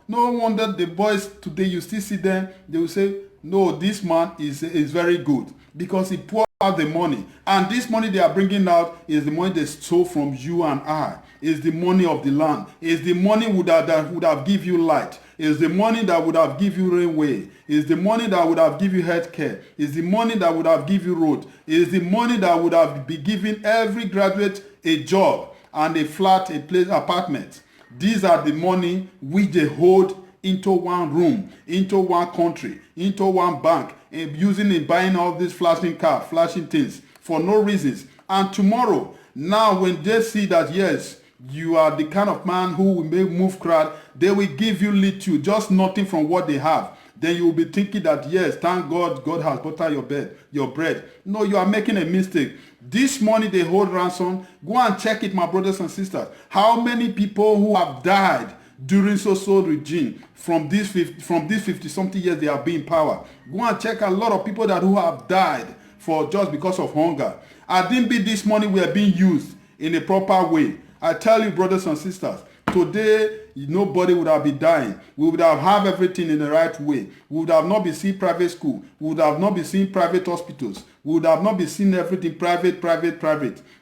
wonder the boys today, you still see them, they will say, no, this man is very good because he poured out the money. And this money they are bringing out is the money they stole from you and I. It's the money of the land. It's the money that would have give you light. It's the money that would have give you railway. It's the money that would have give you health care. It's the money that would have give you road. It's the money that would have be giving every graduate a job and a flat, a place, apartment. These are the money which they hold into one room, into one country, into one bank, and using it, buying all these flashing cars, flashing things for no reasons. And tomorrow, now when they see that, yes, you are the kind of man who will make move crowd, they will give you little, just nothing from what they have. Then you will be thinking that, yes, thank God, God has buttered your bread. No, you are making a mistake. This money they hold ransom, go and check it, my brothers and sisters. How many people who have died during so-so regime from these 50-something years they have been in power? Go and check a lot of people who have died for just because of hunger. I didn't be this money were being used in a proper way. I tell you, brothers and sisters, today, nobody would have been dying. We would have everything in the right way. We would have not been seeing private school. We would have not been seeing private hospitals. We would have not been seeing everything private.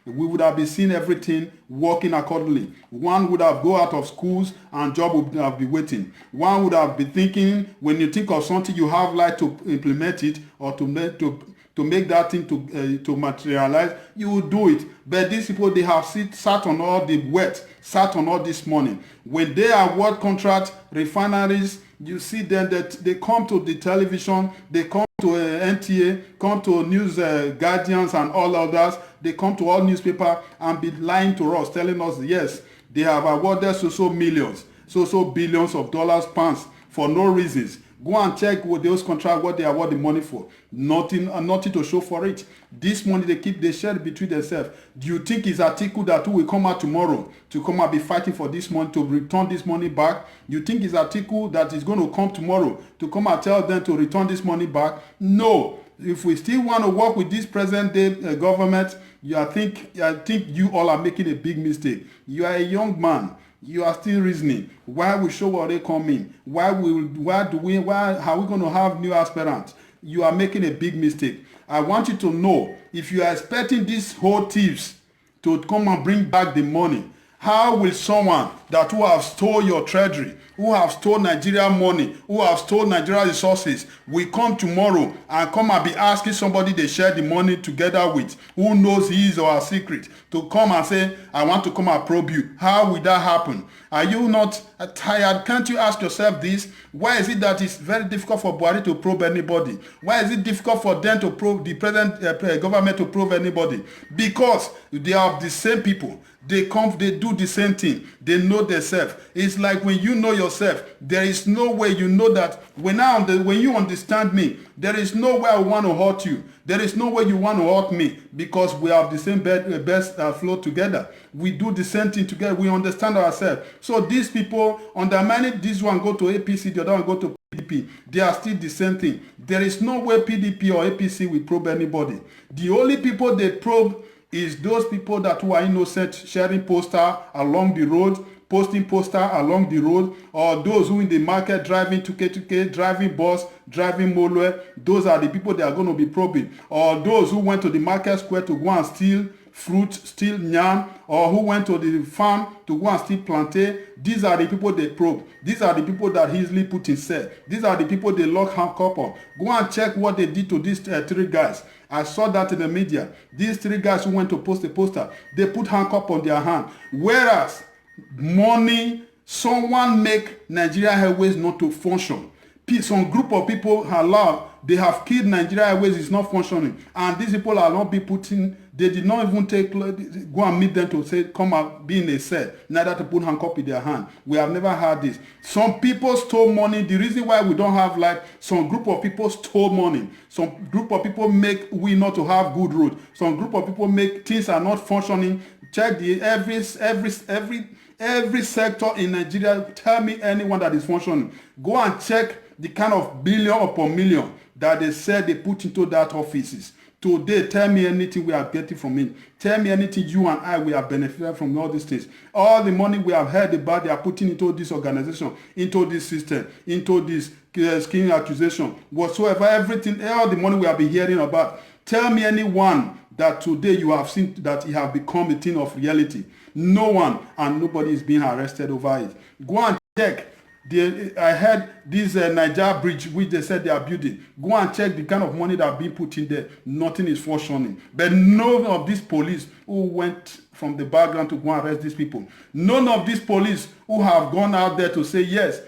We would have been seeing everything working accordingly. One would have go out of schools and job would have been waiting. One would have been thinking, when you think of something, you have light to implement it or to make that thing to materialize, you will do it. But these people, they have sat on all the wealth, sat on all this money. When they award contract refineries, you see them that they come to the television, they come to NTA, come to News Guardians and all others, they come to all newspaper and be lying to us, telling us, yes, they have awarded so millions, so billions of dollars, pounds for no reasons. Go and check with those contracts what they award the money for. Nothing to show for it. This money they share between themselves. Do you think it's Atiku that will come out tomorrow to come and be fighting for this money, to return this money back? You think it's Atiku that is going to come tomorrow to come and tell them to return this money back? No. If we still want to work with this present day government, I think you all are making a big mistake. You are a young man. You are still reasoning. Why will Showore come in? Why are we going to have new aspirants? You are making a big mistake. I want you to know, if you are expecting these whole thieves to come and bring back the money, how will someone who have stole your treasury, who have stolen Nigeria money, who have stolen Nigeria resources, will come tomorrow and come and be asking somebody they share the money together with, who knows his or her secret, to come and say, I want to come and probe you? How will that happen? Are you not tired? Can't you ask yourself this? Why is it that it's very difficult for Buhari to probe anybody? Why is it difficult for them to probe the present government to probe anybody? Because they are the same people. They do the same thing. They know themselves. It's like when you know yourself, there is no way you know that when you understand me, there is no way I want to hurt you. There is no way you want to hurt me, because we have the same best flow together. We do the same thing together. We understand ourselves. So these people, undermining this one go to APC, the other one go to PDP. They are still the same thing. There is no way PDP or APC will probe anybody. The only people they probe is those people that who are innocent, sharing poster along the road, posting poster along the road, or those who in the market driving 2K, driving bus, driving mole. Those are the people they are going to be probing. Or those who went to the market square to go and steal fruit, steal yam, or who went to the farm to go and steal plantain. These are the people they probe. These are the people that easily put in cell. These are the people they lock handcuff on. Go and check what they did to these three guys. I saw that in the media. These three guys who went to post a poster, they put handcuff on their hand. Whereas money, someone make Nigeria Airways not to function. Some group of people they have killed Nigeria Airways, is not functioning. And these people are not be putting, they did not even go and meet them to say, come and be in a cell, neither to put handcuff in their hand. We have never had this. Some people stole money. The reason why we don't have life, some group of people stole money. Some group of people make we not to have good road. Some group of people make things are not functioning. Check every sector in Nigeria. Tell me anyone that is functioning. Go and check the kind of billion upon million that they said they put into that offices. Today, tell me anything we are getting from it. Tell me anything you and I we are benefited from all these things. All the money we have heard about, they are putting into this organization, into this system, into this scheme accusation, whatsoever, everything, all the money we have been hearing about. Tell me anyone that today you have seen that it have become a thing of reality. No one, and nobody is being arrested over it. Go and check. I heard this Niger bridge, which they said they are building. Go and check the kind of money that are being put in there. Nothing is functioning. But none of these police who went from the background to go and arrest these people, none of these police who have gone out there to say, yes,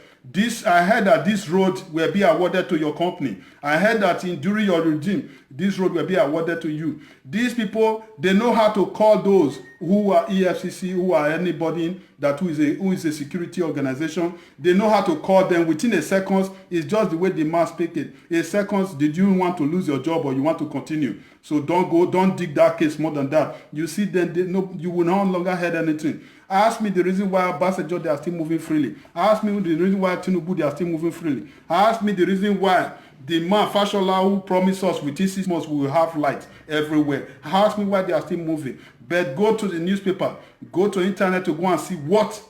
I heard that this road will be awarded to your company. I heard that during your regime, this road will be awarded to you. These people, they know how to call those who are EFCC, who are anybody who is a security organization. They know how to call them within a second. It's just the way the man speak it. A second, did you want to lose your job or you want to continue? So don't dig that case more than that. You see, then you will no longer hear anything. Ask me the reason why Obasanjo, they are still moving freely. Ask me the reason why Tinubu, they are still moving freely. Ask me the reason why the man Fashola, who promised us within 6 months we will have light everywhere. Ask me why they are still moving. But go to the newspaper, go to the internet to go and see what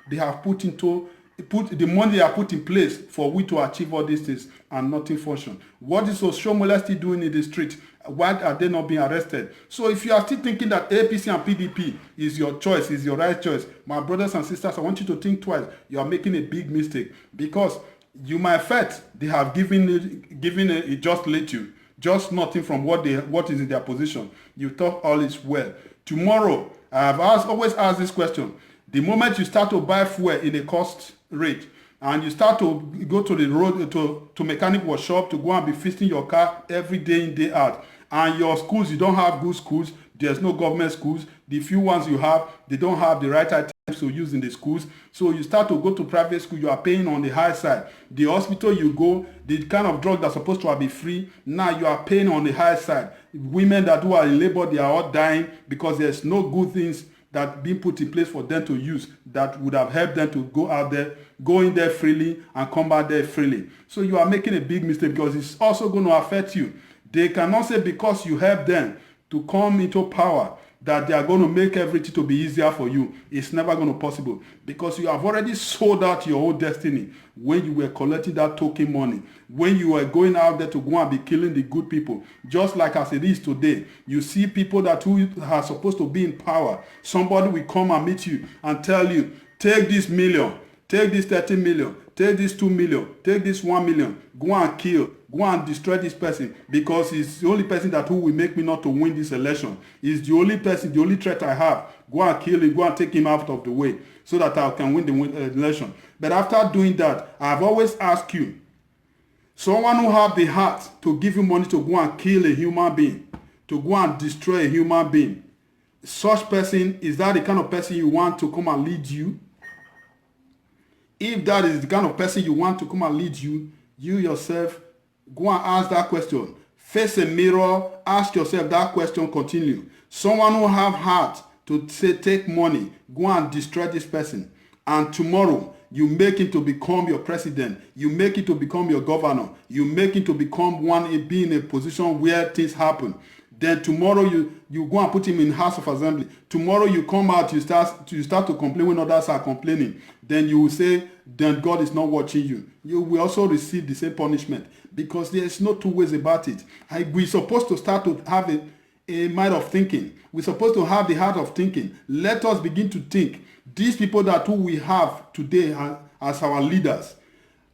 they have put the money they have put in place for we to achieve all these things, and nothing function. What is Oshiomhole still doing in the street? Why are they not being arrested? So if you are still thinking that APC and PDP is your choice, is your right choice, my brothers and sisters, I want you to think twice. You are making a big mistake, because you might felt they have given it just let you, just nothing from what is in their position. You thought all is well. Tomorrow, I have always asked this question. The moment you start to buy fuel in a cost rate, and you start to go to the road to mechanic workshop to go and be fixing your car every day in, day out, and your schools, you don't have good schools, there's no government schools, the few ones you have, they don't have the right items to use in the schools, so you start to go to private school, you are paying on the high side. The hospital you go, the kind of drug that's supposed to be free, now you are paying on the high side. Women that are in labor, they are all dying because there's no good things that being put in place for them to use that would have helped them to go out there, go in there freely and come back there freely. So you are making a big mistake, because it's also going to affect you. They cannot say because you help them to come into power that they are going to make everything to be easier for you. It's never going to be possible because you have already sold out your whole destiny when you were collecting that token money, when you were going out there to go and be killing the good people. Just like as it is today, you see people that who are supposed to be in power. Somebody will come and meet you and tell you, take this million, take this 30 million, take this 2 million, take this 1 million, go and kill, go and destroy this person because he's the only person that who will make me not to win this election. He's the only person, the only threat I have. Go and kill him, go and take him out of the way so that I can win the election. But after doing that, I've always asked you, someone who have the heart to give you money to go and kill a human being, to go and destroy a human being, such person, is that the kind of person you want to come and lead you? If that is the kind of person you want to come and lead you, you yourself, go and ask that question. Face a mirror, ask yourself that question, continue. Someone who have heart to say, take money, go and destroy this person. And tomorrow, you make him to become your president. You make it to become your governor. You make it to become be in a position where things happen. Then tomorrow you go and put him in House of Assembly. Tomorrow you come out, you start to complain when others are complaining. Then you will say, then God is not watching you. You will also receive the same punishment because there is no two ways about it. We're supposed to start to have a mind of thinking. We're supposed to have the heart of thinking. Let us begin to think. These people that who we have today as our leaders,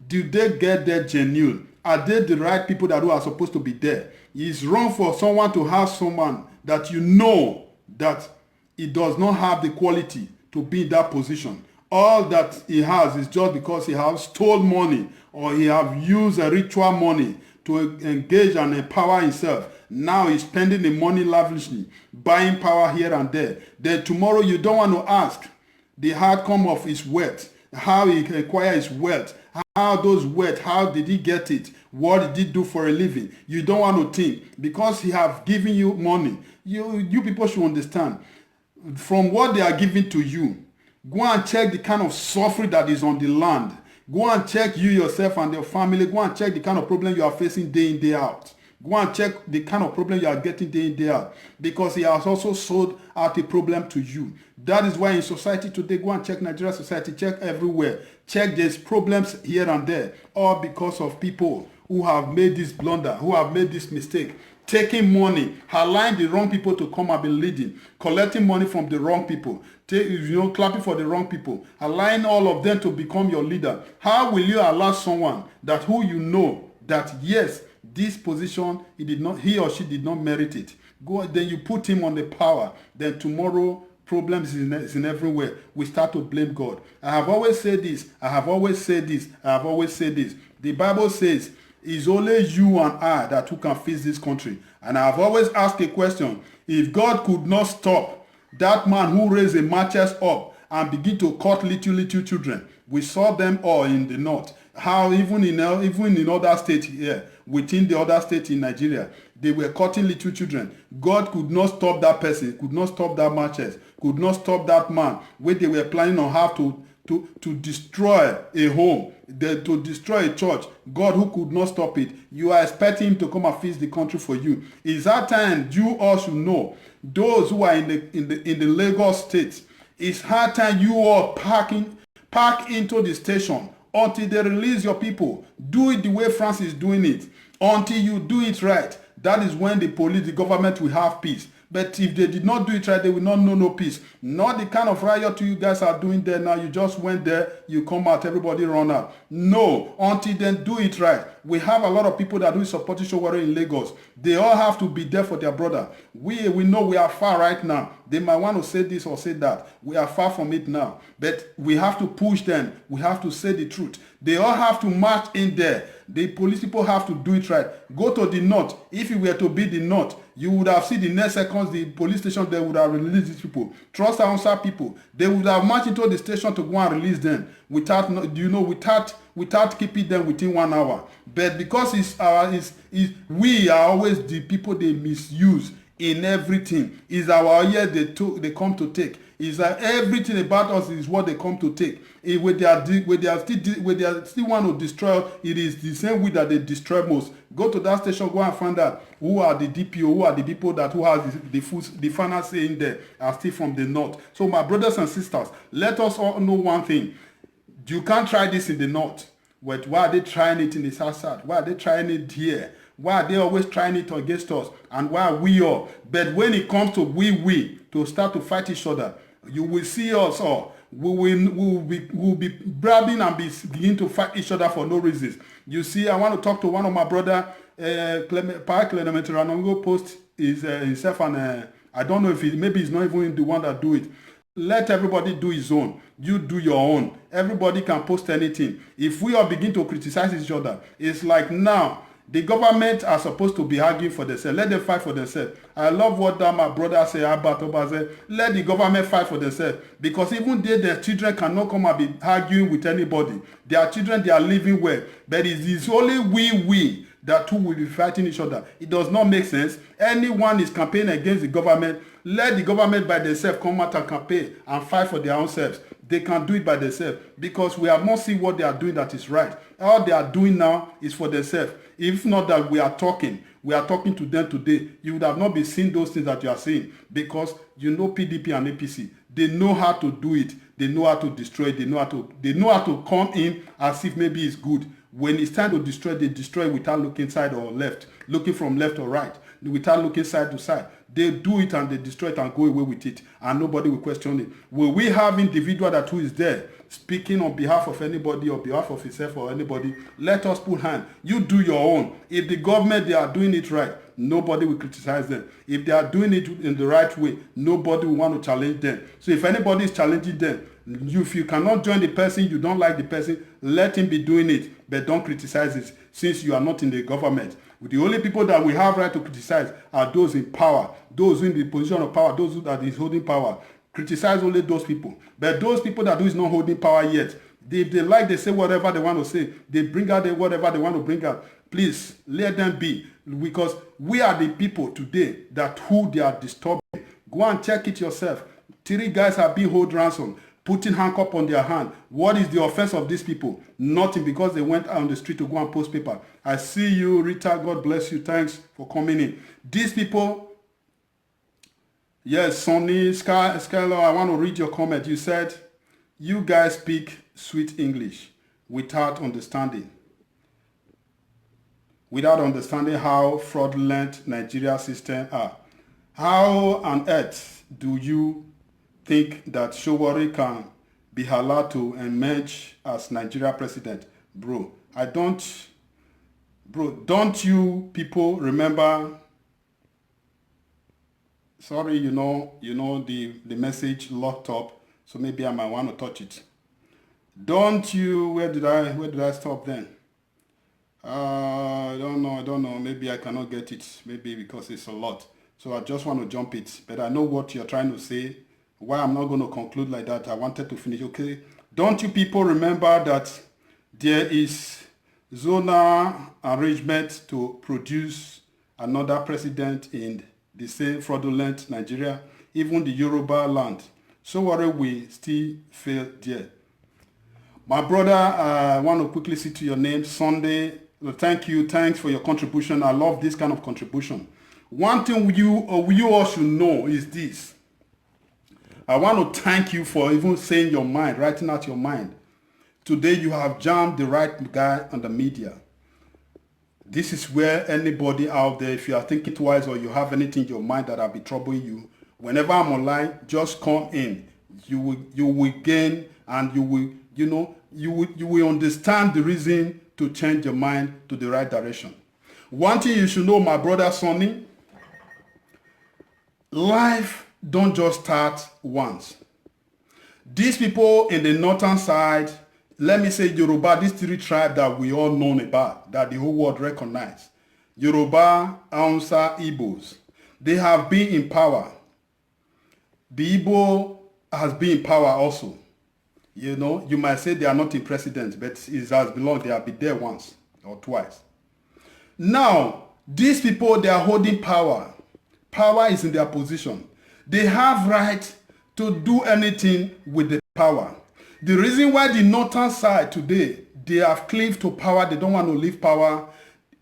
do they get there genuine? Are they the right people that who are supposed to be there? It's wrong for someone to have someone that you know that he does not have the quality to be in that position. All that he has is just because he has stolen money or he have used a ritual money to engage and empower himself. Now he's spending the money lavishly, buying power here and there. Then tomorrow you don't want to ask the outcome of his wealth, how he acquired his wealth, how those wealth, how did he get it, what did he do for a living. You don't want to think because he have given you money. You people should understand from what they are giving to you. Go and check the kind of suffering that is on the land. Go and check you yourself and your family. Go and check the kind of problem you are facing day in, day out. Go and check the kind of problem you are getting day in, day out. Because he has also sold out a problem to you. That is why in society today, go and check Nigeria society, check everywhere. Check there's problems here and there. All because of people who have made this blunder, who have made this mistake. Taking money, allowing the wrong people to come and be leading, collecting money from the wrong people, clapping for the wrong people, allowing all of them to become your leader. How will you allow someone that who you know that yes, this position he or she did not merit it? Then you put him on the power. Then tomorrow problems is in everywhere. We start to blame God. I have always said this. I have always said this. I have always said this. The Bible says, it's only you and I that who can fix this country. And I've always asked a question. If God could not stop that man who raised the matches up and begin to cut little children, we saw them all in the north. How even in other states here, within the other state in Nigeria, they were cutting little children. God could not stop that person, could not stop that matches, could not stop that man when they were planning on how to destroy a home, to destroy a church. God who could not stop it. You are expecting him to come and fix the country for you. It's that time you all should know. Those who are in the Lagos state, it's hard time you all park into the station until they release your people. Do it the way France is doing it. Until you do it right, that is when the police, the government will have peace. But if they did not do it right, they will not know no peace. Not the kind of riot you guys are doing there now. You just went there, you come out, everybody run out. No, until then do it right. We have a lot of people that do support Sowore in Lagos. They all have to be there for their brother. We know we are far right now. They might want to say this or say that. We are far from it now. But we have to push them. We have to say the truth. They all have to march in there. The police people have to do it right. Go to the north. If you were to be the north, you would have seen the next seconds the police station, they would have released these people. Trust answer people. They would have marched into the station to go and release them without keeping them within 1 hour. But because it's We are always the people they misuse in everything. Is our ear they come to take. Is that everything about us is what they come to take. When they still want to destroy us, it is the same way that they destroy most. Go to that station, go and find out who are the DPO, who are the people who has the final say in there, are still from the north. So my brothers and sisters, let us all know one thing. You can't try this in the north. Why are they trying it in the south side? Why are they trying it here? Why are they always trying it against us? And why are we all? But when it comes to we to start to fight each other, you will see us all. We will be bragging and begin to fight each other for no reasons. You see, I want to talk to one of my brother, Clement Ranongo post himself, and I don't know if maybe he's not even the one that do it. Let everybody do his own. You do your own. Everybody can post anything. If we all begin to criticize each other, it's like now, the government are supposed to be arguing for themselves. Let them fight for themselves. I love what my brother said, Albert Oba said. Let the government fight for themselves. Because even their children cannot come and be arguing with anybody. Their children, they are living well. But it is only we that two will be fighting each other. It does not make sense. Anyone is campaigning against the government. Let the government by themselves come out and campaign and fight for their own selves. They can do it by themselves because we have not seen what they are doing that is right. All they are doing now is for themselves. If not that we are talking to them today, you would have not been seeing those things that you are seeing because you know PDP and APC. They know how to do it. They know how to destroy it. They know how to come in as if maybe it's good. When it's time to destroy, they destroy without looking side or left, looking from left or right, without looking side to side. They do it and they destroy it and go away with it, and nobody will question it. Will we have individual that who is there speaking on behalf of anybody or behalf of himself or anybody? Let us put hand. You do your own. If the government, they are doing it right, nobody will criticize them. If they are doing it in the right way, nobody will want to challenge them. So if anybody is challenging them, if you cannot join the person, you don't like the person, let him be doing it, but don't criticize it since you are not in the government. The only people that we have right to criticize are those in power, those in the position of power, those that is holding power. Criticize only those people. But those people that is not holding power yet, if they like, they say whatever they want to say. They bring out whatever they want to bring out. Please, let them be. Because we are the people today that who they are disturbing. Go and check it yourself. 3 guys have been held ransom, putting handcuff on their hand. What is the offense of these people? Nothing, because they went out on the street to go and post paper. I see you, Rita. God bless you. Thanks for coming in. These people, yes, Sonny, Skylar, I want to read your comment. You said, you guys speak sweet English without understanding how fraudulent Nigeria system are. How on earth do you think that Showore can be allowed to emerge as Nigeria president? Don't you people remember? Sorry, you know the message locked up, so maybe I might want to touch it. Don't you, where did I stop then? I don't know, maybe I cannot get it, maybe because it's a lot. So I just want to jump it, but I know what you're trying to say. Why I'm not going to conclude like that, I wanted to finish. Okay, don't you people remember that there is zonal arrangement to produce another president in the same fraudulent Nigeria, even the Yoruba land? So what we still fail there. My brother, I want to quickly see to your name, Sunday. Thank you, thanks for your contribution. I love this kind of contribution. One thing you all should know is this. I want to thank you for even saying your mind, writing out your mind. Today you have jammed the right guy on the media. This is where anybody out there, if you are thinking twice or you have anything in your mind that will be troubling you, whenever I'm online, just come in. You will gain, and you will understand the reason to change your mind to the right direction. One thing you should know, my brother Sonny, life don't just start once. These people in the northern side, let me say Yoruba, these 3 tribes that we all know about, that the whole world recognize, Yoruba, Hausa, Igbos, they have been in power. The Igbo has been in power also. You might say they are not in precedence, but it has belonged, they have been there once or twice. Now, These people, they are holding power. Power is in their position. They have right to do anything with the power. The reason why the northern side today, they have cleaved to power, they don't want to leave power,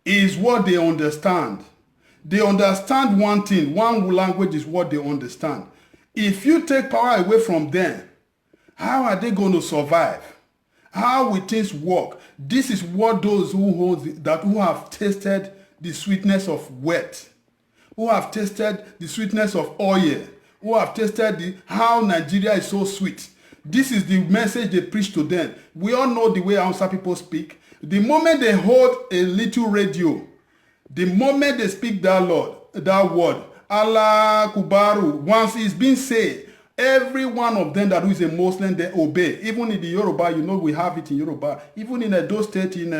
is what they understand. They understand one thing. One language is what they understand. If you take power away from them, how are they going to survive? How will things work? This is what those who have tasted the sweetness of wet, who have tasted the sweetness of oil, who have tasted how Nigeria is so sweet. This is the message they preach to them. We all know the way Hausa people speak. The moment they hold a little radio, the moment they speak that word, Allah Kubaru, once it's been said, every one of them that is a Muslim, they obey. Even in the Yoruba, you know we have it in Yoruba. Even in those states in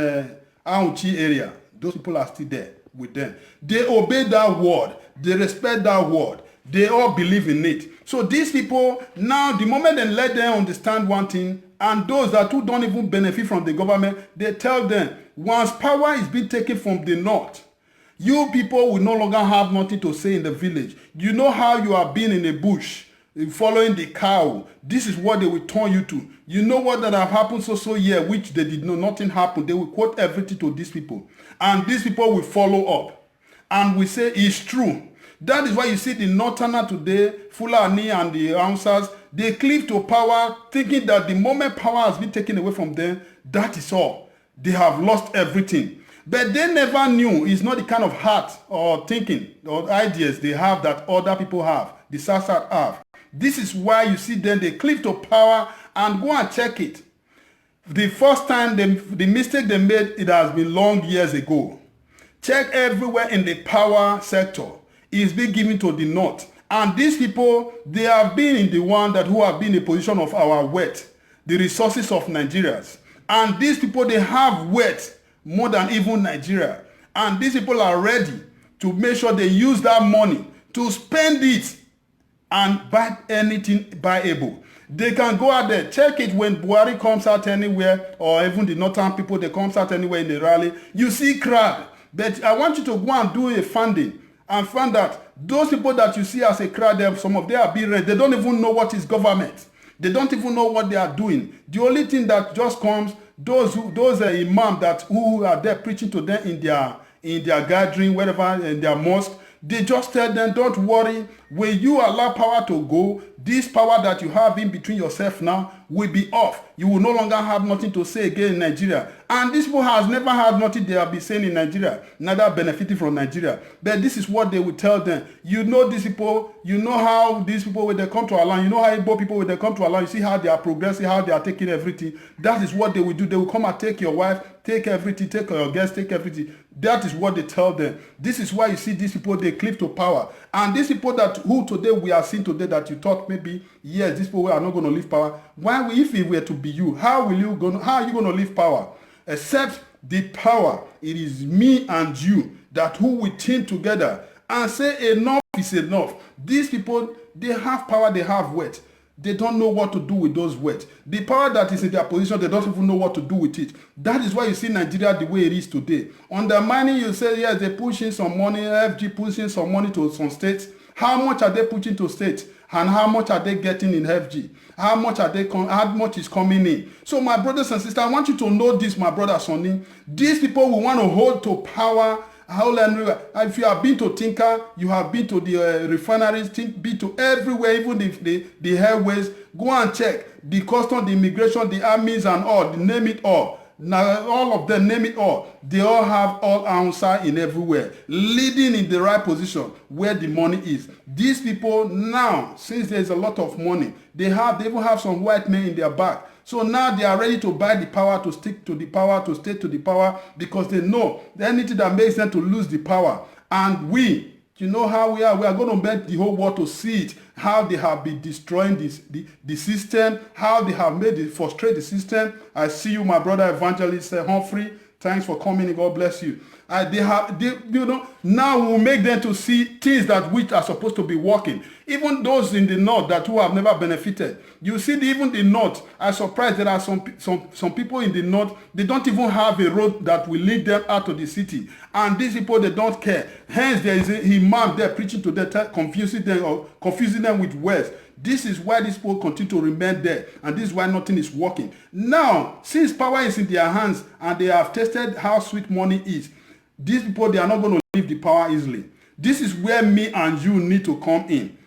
Aunchi area, those people are still there with them. They obey that word. They respect that word. They all believe in it. So these people, now the moment they let them understand one thing, and those who don't even benefit from the government, they tell them, once power is being taken from the north, you people will no longer have nothing to say in the village. You know how you have been in the bush, following the cow. This is what they will turn you to. You know what that have happened so year, which they did know, nothing happened. They will quote everything to these people. And these people will follow up. And we say it's true. That is why you see the Northerner today, Fulani and the Hausas, they cleave to power, thinking that the moment power has been taken away from them, that is all. They have lost everything. But they never knew it's not the kind of heart or thinking or ideas they have that other people have, the Sasat have. This is why you see them, they cleave to power, and go and check it. The first time, the mistake they made, it has been long years ago. Check everywhere in the power sector. It's been given to the north. And these people, they have been in the one who have been in a position of our wealth, the resources of Nigerians. And these people, they have wealth more than even Nigeria. And these people are ready to make sure they use that money to spend it and buy anything buyable. They can go out there, check it when Buhari comes out anywhere, or even the northern people, they comes out anywhere in the rally, you see crowd. But I want you to go and do a funding and find that those people that you see as a crowd, some of them are being read. They don't even know what is government. They don't even know what they are doing. The only thing that just comes, those imams who are there preaching to them in their gathering, wherever, in their mosque, they just tell them, don't worry, when you allow power to go, this power that you have in between yourself now will be off. You will no longer have nothing to say again in Nigeria. And these people has never had nothing they have been saying in Nigeria, neither benefiting from Nigeria. But this is what they will tell them. You know these people, you know how these people, when they come to Allah, you know how Igbo people, when they come to Allah, you see how they are progressing, how they are taking everything. That is what they will do. They will come and take your wife, take everything, take your guests, take everything. That is what they tell them. This is why you see these people, they cleave to power. And these people who today we are seeing today that you thought maybe, yes, these people are not going to leave power. If it were to be you, how are you going to leave power? Except the power, it is me and you that who we team together and say enough is enough. These people, they have power, they have weight. They don't know what to do with those words. The power that is in their position, they don't even know what to do with it. That is why you see Nigeria the way it is today. Undermining, you say, yes, they're pushing some money, FG pushing some money to some states. How much are they pushing to states? And how much are they getting in FG? How much is coming in? So my brothers and sisters, I want you to know this, my brother Sonny. These people will want to hold to power. If you have been to Tinker, you have been to the refineries, been to everywhere, even the airways, go and check the custom, the immigration, the armies and all, name it all. Now all of them, name it all. They all have all answer in everywhere, leading in the right position where the money is. These people now, since there's a lot of money, they even have some white men in their back. So now they are ready to buy the power, to stick to the power, to stay to the power, because they know anything that makes them to lose the power. And you know how we are going to make the whole world to see it, how they have been destroying the system, how they have made it frustrate the system. I see you, my brother evangelist Humphrey. Thanks for coming. God bless you. Now we'll make them to see things that which are supposed to be working. Even those in the north that who have never benefited. You see, even the north, I'm surprised there are some people in the north, they don't even have a road that will lead them out of the city. And these people, they don't care. Hence, there is a imam there preaching to them, confusing them with words. This is why these people continue to remain there, and this is why nothing is working. Now, since power is in their hands and they have tasted how sweet money is, these people, they are not going to leave the power easily. This is where me and you need to come in.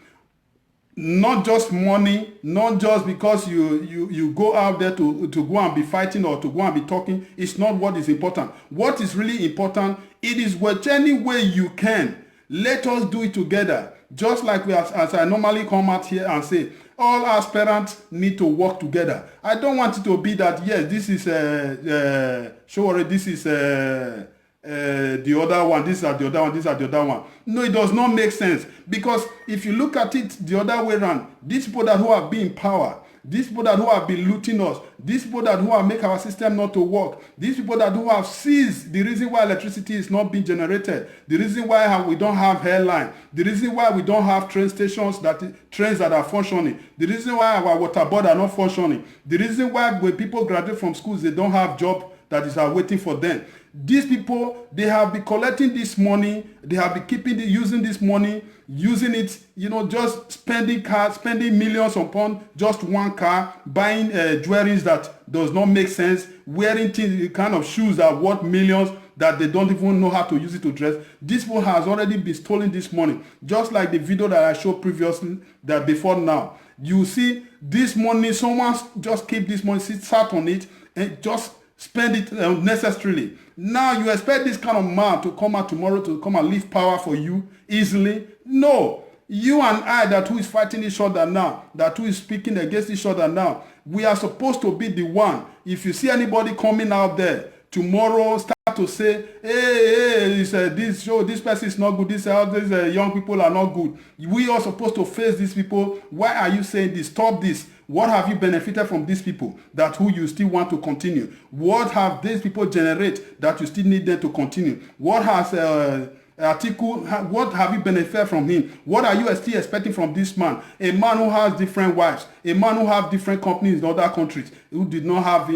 Not just money, not just because you go out there to go and be fighting or to go and be talking. It's not what is important. What is really important, it is what any way you can. Let us do it together. Just like as I normally come out here and say, all aspirants need to work together. I don't want it to be that, yes, this is this is the other one, these are the other one, these are the other one. No, it does not make sense. Because if you look at it the other way around, these people that who have been in power, these people that who have been looting us, these people that who have make our system not to work, these people that who have seized the reason why electricity is not being generated, the reason why we don't have airline, the reason why we don't have train stations, trains that are functioning, the reason why our water board are not functioning, the reason why when people graduate from schools, they don't have job that is waiting for them. These people, they have been collecting this money, they have been using this money, using it, just spending millions upon just one car, buying jewelries that does not make sense, wearing kind of shoes that are worth millions that they don't even know how to use it to dress. This people has already been stolen this money. Just like the video that I showed previously, that before now. You see, this money, someone just keep this money, sat on it, and just spend it unnecessarily. Now you expect this kind of man to come out tomorrow to come and leave power for you easily? No. You and I that who is fighting each other now, that who is speaking against each other now, we are supposed to be the one. If you see anybody coming out there tomorrow, start to say, hey, this person is not good, these young people are not good. We are supposed to face these people. Why are you saying this? Stop this. What have you benefited from these people that who you still want to continue? What have these people generate that you still need them to continue? What has what have you benefited from him? What are you still expecting from this man? A man who has different wives, a man who has different companies in other countries, who did not have,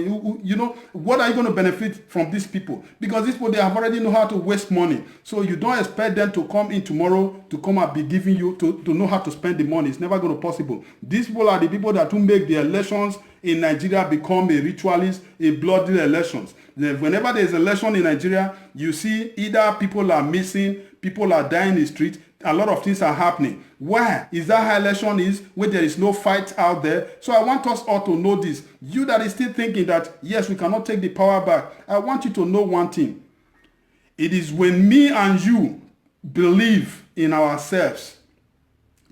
what are you going to benefit from these people? Because these people, they have already know how to waste money. So you don't expect them to come in tomorrow to come and be giving you, to know how to spend the money. It's never going to be possible. These people are the people that will make the elections in Nigeria become a ritualist, a bloody elections. Whenever there is election in Nigeria, you see either people are missing, people are dying in the street, a lot of things are happening. Why? Is that how election is, when there is no fight out there? So I want us all to know this. You that is still thinking that, yes, we cannot take the power back, I want you to know one thing. It is when me and you believe in ourselves,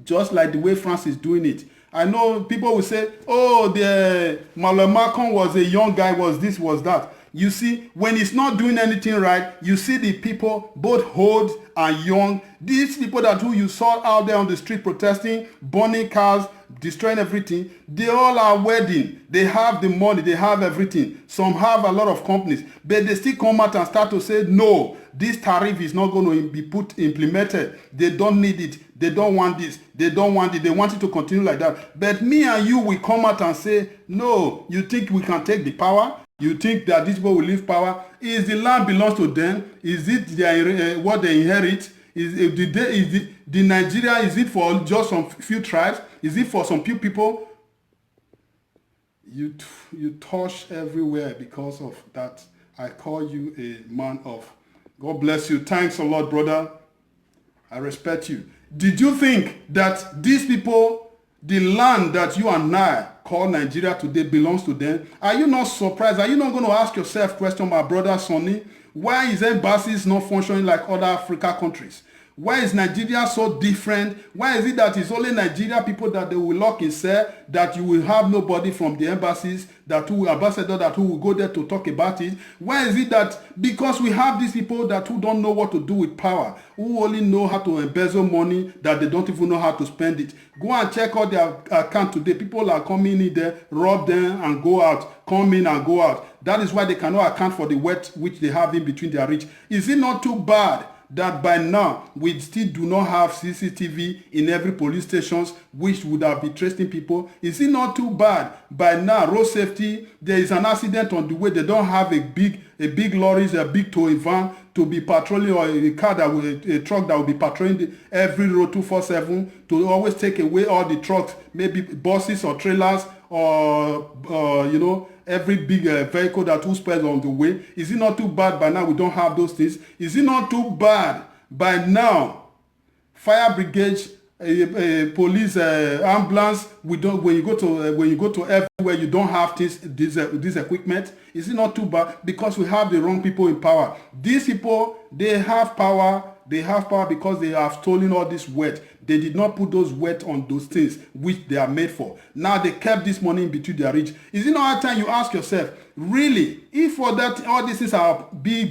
just like the way France is doing it. I know people will say, oh, the Macron was a young guy, was this, was that. You see, when he's not doing anything right, you see the people, both old and young, these people that who you saw out there on the street protesting, burning cars, destroying everything, they all are wedding. They have the money, they have everything. Some have a lot of companies, but they still come out and start to say, no, this tariff is not going to be implemented. They don't need it. They don't want this. They don't want it. They want it to continue like that. But me and you will come out and say, no, you think we can take the power? You think that these people will leave power? Is the land belongs to them? Is it their, what they inherit? The Nigeria, is it for just some few tribes? Is it for some few people? You touch everywhere because of that. I call you a man of. God bless you. Thanks a lot, brother. I respect you. Did you think that these people, the land that you and I call Nigeria today belongs to them? Are you not surprised? Are you not going to ask yourself question, my brother Sonny? Why is embassies not functioning like other Africa countries? Why is Nigeria so different? Why is it that it's only Nigeria people that they will lock in cell, that you will have nobody from the embassies, that who ambassador that who will go there to talk about it? Why is it that because we have these people that who don't know what to do with power, who only know how to embezzle money, that they don't even know how to spend it? Go and check out their account today. People are coming in there, rob them and go out, come in and go out. That is why they cannot account for the wealth which they have in between their reach. Is it not too bad that by now we still do not have CCTV in every police stations which would have been tracing people? Is it not too bad by now road safety, there is an accident on the way, they don't have a big lorries, a big towing van to be patrolling, or a car that will, a truck that will be patrolling every road 247 to always take away all the trucks, maybe buses or trailers or every big vehicle that will spread on the way. Is it not too bad by now we don't have those things? Is it not too bad by now fire brigade, police, ambulance, we don't, when you go to everywhere you don't have this equipment? Is it not too bad? Because we have the wrong people in power. These people, they have power because they have stolen all this wealth. They did not put those wealth on those things which they are made for. Now they kept this money in between their reach. Is it not high time you ask yourself, really, if for that all these things are being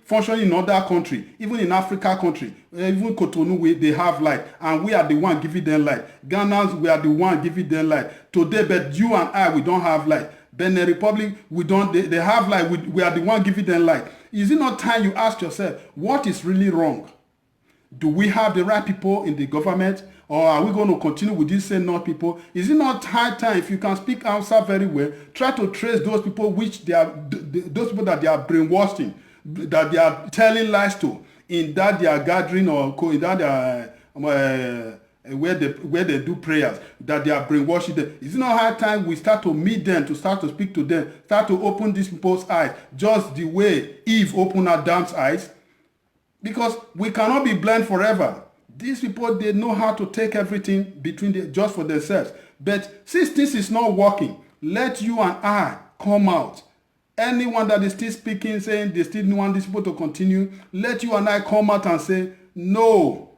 functioning in other country, even in Africa country, even Cotonou, they have light, and we are the one giving them light. Ghana, we are the one giving them light today, but you and I, we don't have light. Benin Republic, we don't. They have light. We are the one giving them light. Is it not time you ask yourself, what is really wrong? Do we have the right people in the government, or are we going to continue with these same not people? Is it not high time, if you can speak Hausa very well, try to trace those people which they are, those people that they are brainwashing, that they are telling lies to, in that they are gathering, or in that they are, where they do prayers, that they are brainwashing them? Is it not high time we start to meet them, to start to speak to them, start to open these people's eyes, just the way Eve opened Adam's eyes? Because we cannot be blind forever. These people, they know how to take everything just for themselves. But since this is not working, let you and I come out. Anyone that is still speaking, saying they still want these people to continue, let you and I come out and say, no.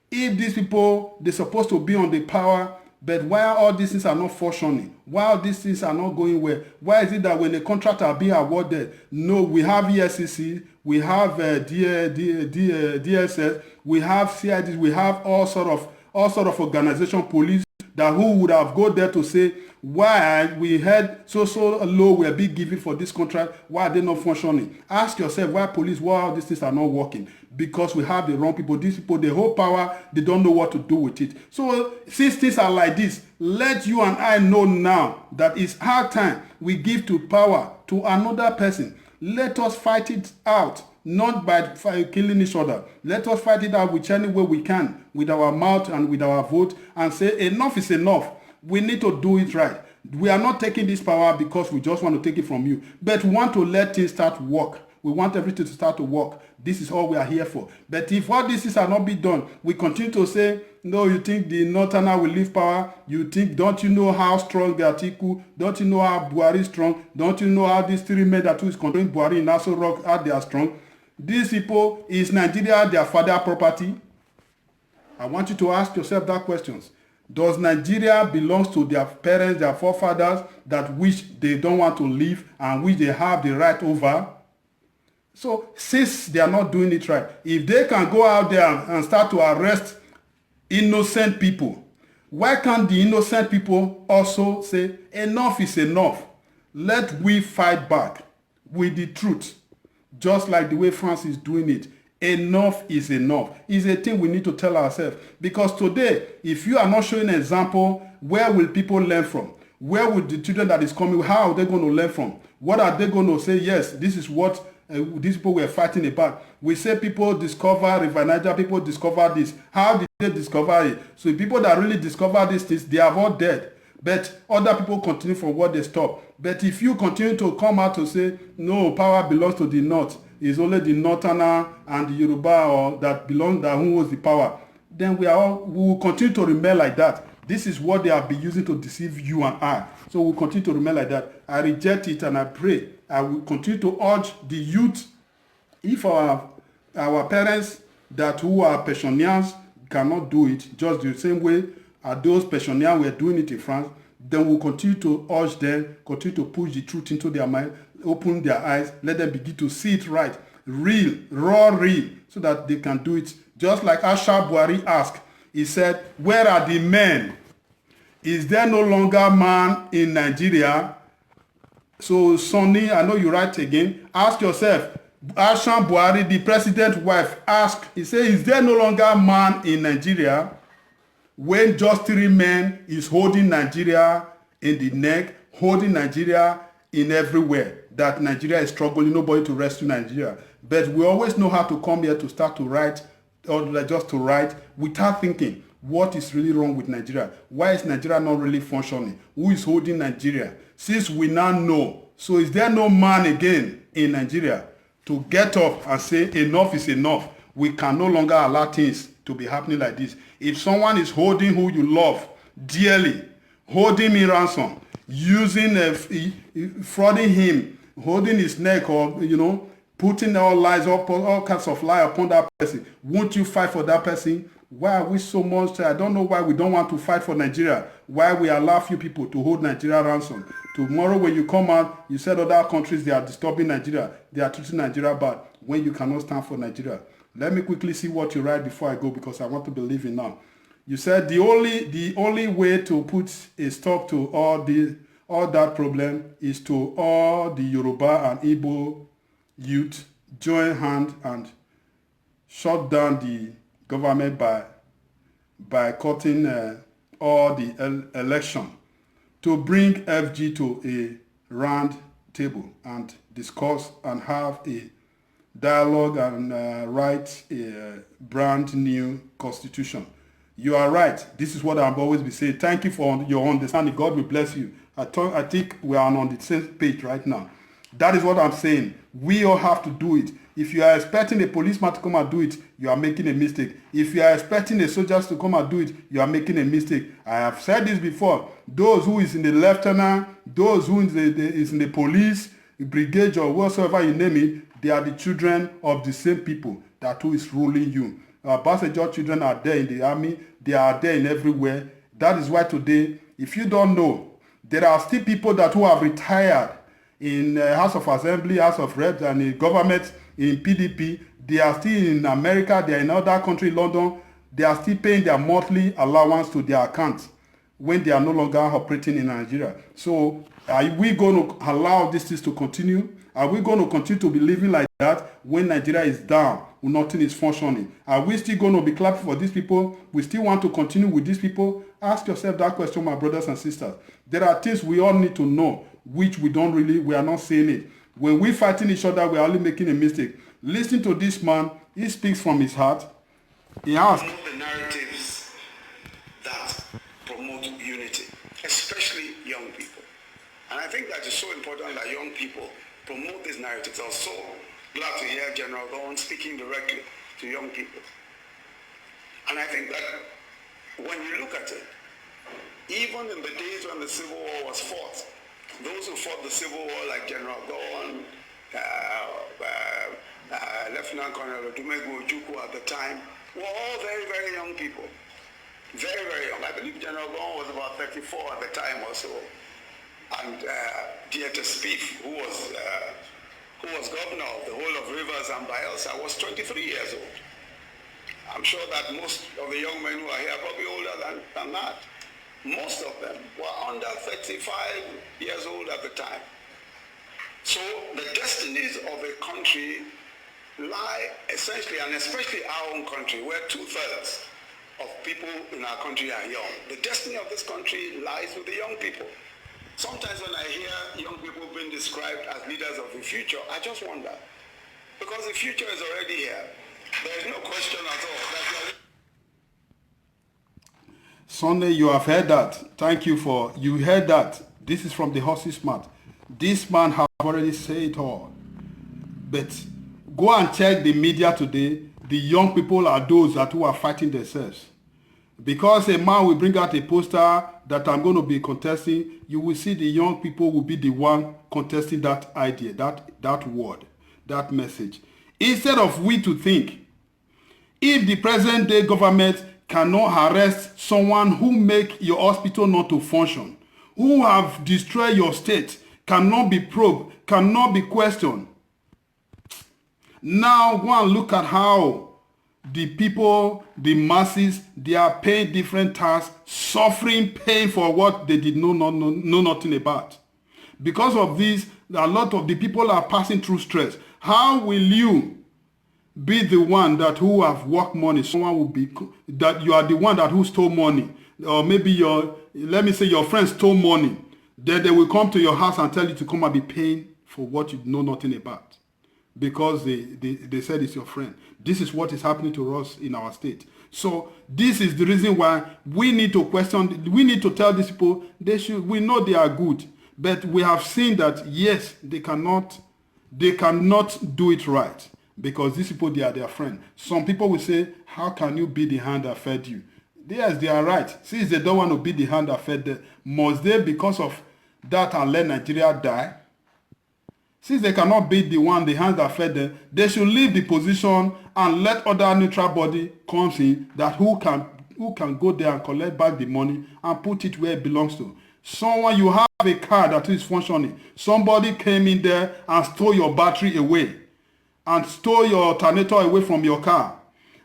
If these people, they're supposed to be on the power, but why all these things are not functioning? Why all these things are not going well? Why is it that when the contracts are being awarded, no, we have ESCC, we have DSS, we have CIDs, we have all sort of organization, police, that who would have go there to say, why we had so low we are being given for this contract, why are they not functioning? Ask yourself, why police, why all these things are not working? Because we have the wrong people. These people, they hold power, they don't know what to do with it. So since things are like this, let you and I know now that it's hard time we give to power to another person. Let us fight it out, not by killing each other. Let us fight it out which any way we can, with our mouth and with our vote, and say enough is enough. We need to do it right. We are not taking this power because we just want to take it from you, but we want to let things start to work. We want everything to start to work. This is all we are here for. But if all these things are not be done, we continue to say, no, you think the Northerner will leave power? You think, don't you know how strong the Atiku? Don't you know how Buhari is strong? Don't you know how these three men that is controlling Buhari in Aso Rock, how they are strong? These people, is Nigeria their father property? I want you to ask yourself that questions. Does Nigeria belong to their parents, their forefathers, that which they don't want to leave and which they have the right over? So since they are not doing it right, if they can go out there and start to arrest innocent people, why can't the innocent people also say, enough is enough? Let we fight back with the truth, just like the way France is doing it. Enough is enough. It's a thing we need to tell ourselves. Because today, if you are not showing an example, where will people learn from? Where will the children that is coming, how are they going to learn from? What are they going to say? Yes, this is what these people were fighting about. We say people discover River Niger, people discover this. How did they discover it? So the people that really discover these things, they are all dead. But other people continue from what they stop. But if you continue to come out to say, no, power belongs to the North, it's only the Northerner and the Yoruba or that belong, that who holds the power, then we will continue to remain like that. This is what they have been using to deceive you and I. So we'll continue to remain like that. I reject it and I pray. I will continue to urge the youth, if our parents, that who are pensioners cannot do it, just the same way as those pensioners were doing it in France, then we'll continue to urge them, continue to push the truth into their mind, open their eyes, let them begin to see it right, real, raw, real, so that they can do it. Just like Asha Buhari asked, he said, where are the men? Is there no longer man in Nigeria? So, Sonny, I know you write again. Ask yourself, Asha Buhari, the president's wife, asked, he said, is there no longer man in Nigeria? When just 3 men is holding Nigeria in the neck, holding Nigeria in everywhere, that Nigeria is struggling, nobody to rescue Nigeria. But we always know how to come here to start to write, or just to write, without thinking, what is really wrong with Nigeria? Why is Nigeria not really functioning? Who is holding Nigeria? Since we now know, so is there no man again in Nigeria to get up and say enough is enough? We can no longer allow things to be happening like this. If someone is holding who you love dearly, holding him ransom, using frauding him, holding his neck, or putting all kinds of lies upon that person, won't you fight for that person? Why are we so much? I don't know why we don't want to fight for Nigeria. Why we allow few people to hold Nigeria ransom. Tomorrow when you come out, you said other countries, they are disturbing Nigeria. They are treating Nigeria bad when you cannot stand for Nigeria. Let me quickly see what you write before I go, because I want to believe in now. You said the only way to put a stop to all that problem is to all the Yoruba and Igbo youth join hand and shut down the government by cutting all the election, to bring FG to a round table and discuss and have a dialogue and write a brand new constitution. You are right. This is what I've always been saying. Thank you for your understanding. God will bless you. I think we are on the same page right now. That is what I'm saying. We all have to do it. If you are expecting a policeman to come and do it, you are making a mistake. If you are expecting a soldier to come and do it, you are making a mistake. I have said this before. Those who is in the lieutenant, those who is in the police, brigade, or whatsoever you name it, they are the children of the same people that who is ruling you. Basejo children are there in the army. They are there in everywhere. That is why today, if you don't know, there are still people that who have retired in House of Assembly, House of Reps, and in government, in PDP. They are still in America. They are in other country, London. They are still paying their monthly allowance to their accounts when they are no longer operating in Nigeria. So are we going to allow this to continue? Are we going to continue to be living like that when Nigeria is down, when nothing is functioning? Are we still going to be clapping for these people? We still want to continue with these people? Ask yourself that question, my brothers and sisters. There are things we all need to know, which we are not saying it. When we're fighting each other, we are only making a mistake. Listen to this man. He speaks from his heart. He asks, the narratives that promote unity, especially young people. And I think that is so important that young people promote these narratives. I was so glad to hear General Gowon speaking directly to young people. And I think that when you look at it, even in the days when the Civil War was fought, those who fought the Civil War, like General Gowon, Lieutenant Colonel Odumegwu Ojukwu at the time, were all very, very young people. Very, very young. I believe General Gowon was about 34 at the time or so. And Dieter Spieth, who was governor of the whole of Rivers and Bayelsa, was 23 years old. I'm sure that most of the young men who are here are probably older than that. Most of them were under 35 years old at the time. So the destinies of a country lie essentially, and especially our own country, where 2/3 of people in our country are young. The destiny of this country lies with the young people. Sometimes when I hear young people being described as leaders of the future, I just wonder, because the future is already here. There is no question at all. Sunday, you have heard that. Thank you for, you heard that. This is from the horse's mouth. This man has already said it all. But go and check the media today. The young people are those who are fighting themselves. Because a man will bring out a poster that I'm going to be contesting, you will see the young people will be the one contesting that idea, that word, that message. Instead of we to think, If the present day government cannot arrest someone who make your hospital not to function, who have destroyed your state, cannot be probed, cannot be questioned. Now go and look at how the people, the masses, they are paying different tasks, suffering pain for what they did know nothing about. Because of this, a lot of the people are passing through stress. How will you be the one that who have worked money? Someone will be that you are the one that who stole money, or maybe let me say your friend stole money. Then they will come to your house and tell you to come and be paying for what you know nothing about, because they said it's your friend. This is what is happening to us in our state. So this is the reason why we need to question. We need to tell these people we know they are good, but we have seen that yes, they cannot do it right. Because these people, they are their friend. Some people will say, how can you be the hand that fed you? Yes, they are right. Since they don't want to be the hand that fed them, must they, because of that, and let Nigeria die? Since they cannot be the hand that fed them, they should leave the position and let other neutral body comes in that who can go there and collect back the money and put it where it belongs to. Someone, you have a car that is functioning. Somebody came in there and stole your battery away and stole your alternator away from your car.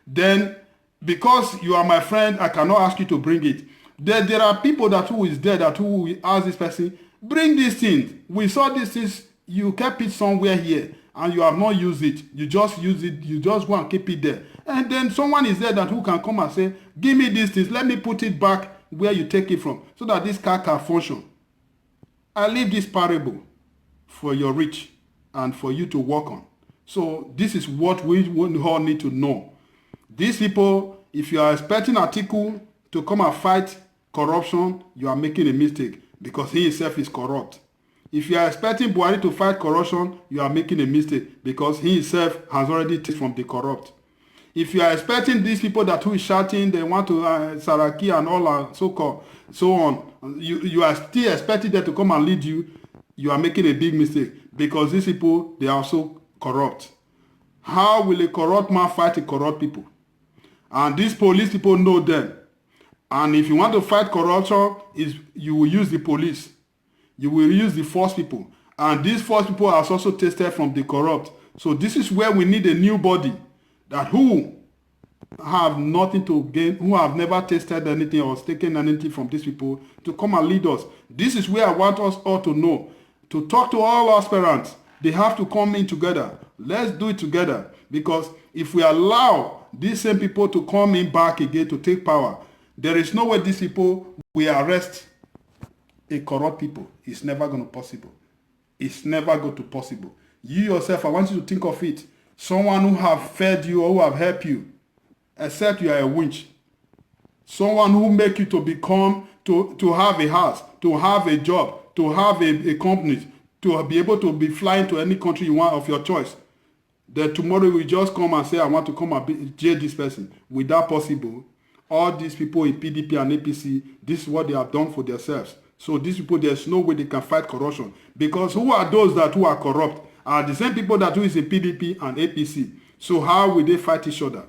Then, because you are my friend, I cannot ask you to bring it. Then there are people that who is there that who will ask this person, bring these things. We saw these things, you kept it somewhere here and you have not used it. You just use it, you just go and keep it there. And then someone is there that who can come and say, give me these things, let me put it back where you take it from, so that this car can function. I leave this parable for your reach and for you to work on. So this is what we all need to know. These people, if you are expecting Atiku to come and fight corruption, you are making a mistake, because he himself is corrupt. If you are expecting Buhari to fight corruption, you are making a mistake, because he himself has already taken from the corrupt. If you are expecting these people that who is shouting, they want to Saraki and all and so on, you are still expecting them to come and lead you, you are making a big mistake, because these people, they are also corrupt. How will a corrupt man fight a corrupt people? And these police people know them. And if you want to fight corruption, you will use the police. You will use the force people. And these force people are also tested from the corrupt. So this is where we need a new body that who have nothing to gain, who have never tasted anything or taken anything from these people, to come and lead us. This is where I want us all to know, to talk to all aspirants. They have to come in together. Let's do it together. Because if we allow these same people to come in back again to take power, there is no way these people will arrest a corrupt people. It's never going to possible. It's never going to possible. You yourself, I want you to think of it. Someone who have fed you or who have helped you, except you are a winch. Someone who make you to become, to have a house, to have a job, to have a company, to be able to be flying to any country you want of your choice. Then tomorrow we just come and say, I want to come and jail this person. Without possible, all these people in PDP and APC, this is what they have done for themselves. So these people, there's no way they can fight corruption. Because who are those that who are corrupt? Are the same people that who is in PDP and APC. So how will they fight each other?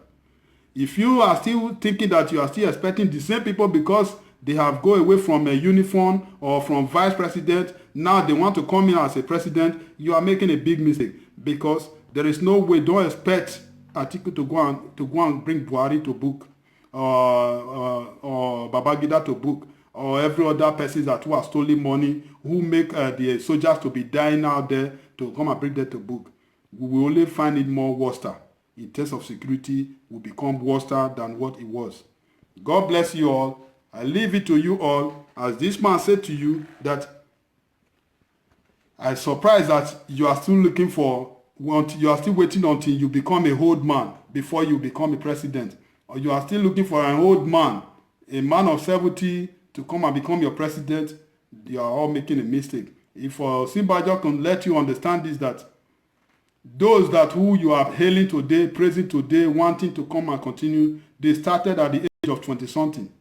If you are still thinking that you are still expecting the same people because they have go away from a uniform or from vice president, now they want to come in as a president, you are making a big mistake. Because there is no way, don't expect Atiku to go and bring Buhari to book or Babangida to book, or every other person that who has stolen money, who make the soldiers to be dying out there, to come and bring them to book. We will only find it more worse. In terms of security, will become worse than what it was. God bless you all. I leave it to you all. As this man said to you, that I'm surprised that you are still looking for, you are still waiting until you become a old man before you become a president. Or you are still looking for an old man, a man of 70, to come and become your president. You are all making a mistake. If Simbajo can let you understand this, that those that who you are hailing today, praising today, wanting to come and continue, they started at the age of 20-something.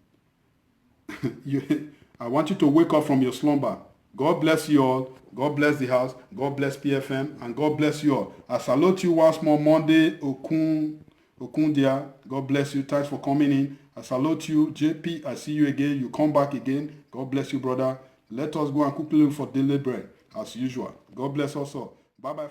I want you to wake up from your slumber. God bless you all. God bless the house. God bless PFM. And God bless you all. I salute you once more, Monday, Okun Okundia, God bless you. Thanks for coming in. I salute you. JP, I see you again. You come back again. God bless you, brother. Let us go and quickly look for daily bread as usual. God bless us all. Bye-bye.